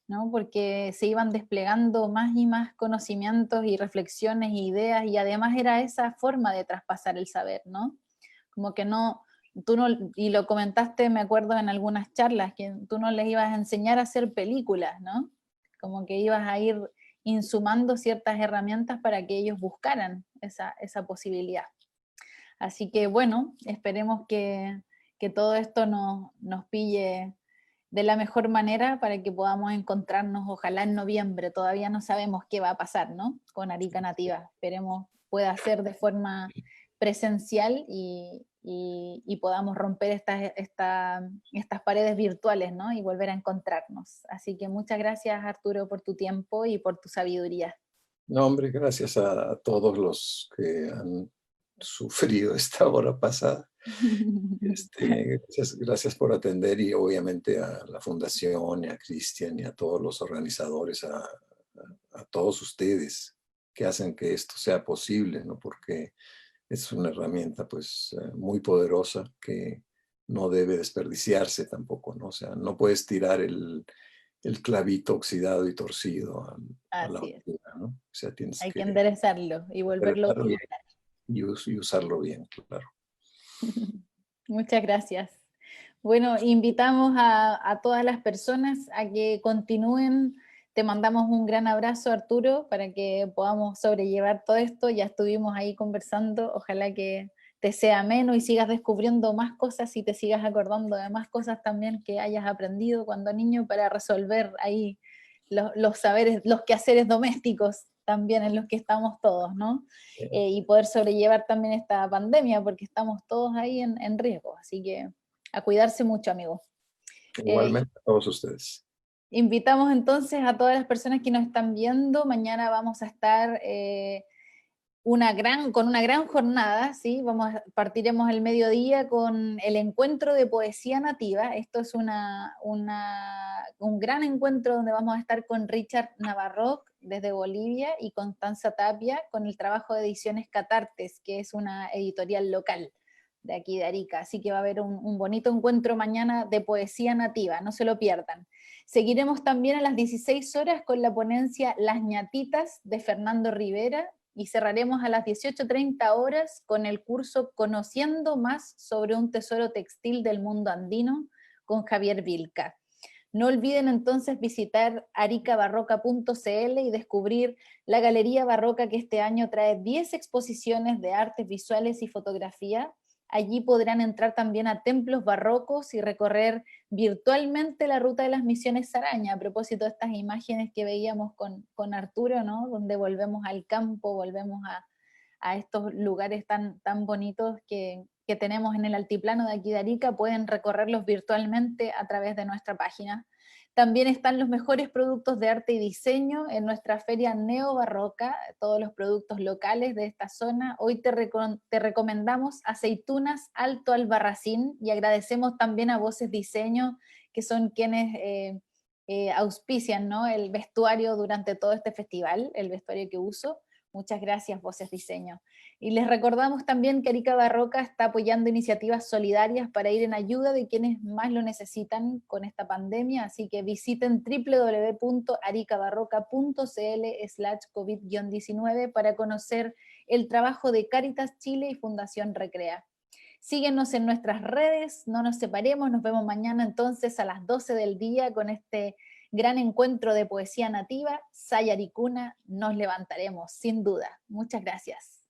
¿no? Porque se iban desplegando más y más conocimientos y reflexiones e ideas, y además era esa forma de traspasar el saber, ¿no? Como que no, tú no, y lo comentaste, me acuerdo en algunas charlas, que tú no les ibas a enseñar a hacer películas, ¿no? Como que ibas a ir insumando ciertas herramientas para que ellos buscaran esa posibilidad. Así que bueno, esperemos que todo esto nos pille de la mejor manera para que podamos encontrarnos, ojalá en noviembre. Todavía no sabemos qué va a pasar, ¿no? Con Arica Nativa. Esperemos pueda ser de forma presencial y podamos romper estas paredes virtuales, ¿no? Y volver a encontrarnos. Así que muchas gracias, Arturo, por tu tiempo y por tu sabiduría. No, hombre, gracias a todos los que han sufrido esta hora pasada. Gracias por atender y obviamente a la Fundación y a Cristian y a todos los organizadores, a todos ustedes que hacen que esto sea posible, ¿no? Porque es una herramienta pues muy poderosa que no debe desperdiciarse tampoco, ¿no? O sea, no puedes tirar el clavito oxidado y torcido a la Así es. basura, ¿no? O sea, tienes Hay que que enderezarlo y volverlo a enderezarlo utilizar. y usarlo bien, claro. Muchas gracias. Bueno, invitamos a todas las personas a que continúen. Te mandamos un gran abrazo, Arturo, para que podamos sobrellevar todo esto. Ya estuvimos ahí conversando. Ojalá que te sea ameno y sigas descubriendo más cosas y te sigas acordando de más cosas también que hayas aprendido cuando niño para resolver ahí los saberes, los quehaceres domésticos también en los que estamos todos, ¿no? Y poder sobrellevar también esta pandemia, porque estamos todos ahí en riesgo. Así que a cuidarse mucho, amigos. Igualmente a todos ustedes. Invitamos entonces a todas las personas que nos están viendo. Mañana vamos a estar con una gran jornada, ¿sí? Partiremos el mediodía con el encuentro de poesía nativa. Esto es un gran encuentro donde vamos a estar con Richard Navarro desde Bolivia y Constanza Tapia con el trabajo de Ediciones Catartes, que es una editorial local de aquí de Arica. Así que va a haber un bonito encuentro mañana de poesía nativa, no se lo pierdan. Seguiremos también a las 16 horas con la ponencia Las ñatitas de Fernando Rivera, y cerraremos a las 18:30 horas con el curso Conociendo más sobre un tesoro textil del mundo andino con Javier Vilca. No olviden entonces visitar aricabarroca.cl y descubrir la Galería Barroca, que este año trae 10 exposiciones de artes visuales y fotografía. Allí podrán entrar también a templos barrocos y recorrer virtualmente la ruta de las Misiones Saraña, a propósito de estas imágenes que veíamos con Arturo, ¿no? Donde volvemos al campo, volvemos a estos lugares tan bonitos que tenemos en el altiplano de aquí de Arica. Pueden recorrerlos virtualmente a través de nuestra página. También están los mejores productos de arte y diseño en nuestra feria neobarroca, todos los productos locales de esta zona. Hoy te recomendamos aceitunas Alto Albarracín y agradecemos también a Voces Diseño, que son quienes auspician, ¿no?, el vestuario durante todo este festival, el vestuario que uso. Muchas gracias, Voces Diseño. Y les recordamos también que Arica Barroca está apoyando iniciativas solidarias para ir en ayuda de quienes más lo necesitan con esta pandemia, así que visiten www.aricabarroca.cl/COVID-19 para conocer el trabajo de Cáritas Chile y Fundación Recrea. Síguenos en nuestras redes, no nos separemos, nos vemos mañana entonces a las 12 del día con este gran encuentro de poesía nativa, Sayaricuna, nos levantaremos, sin duda. Muchas gracias.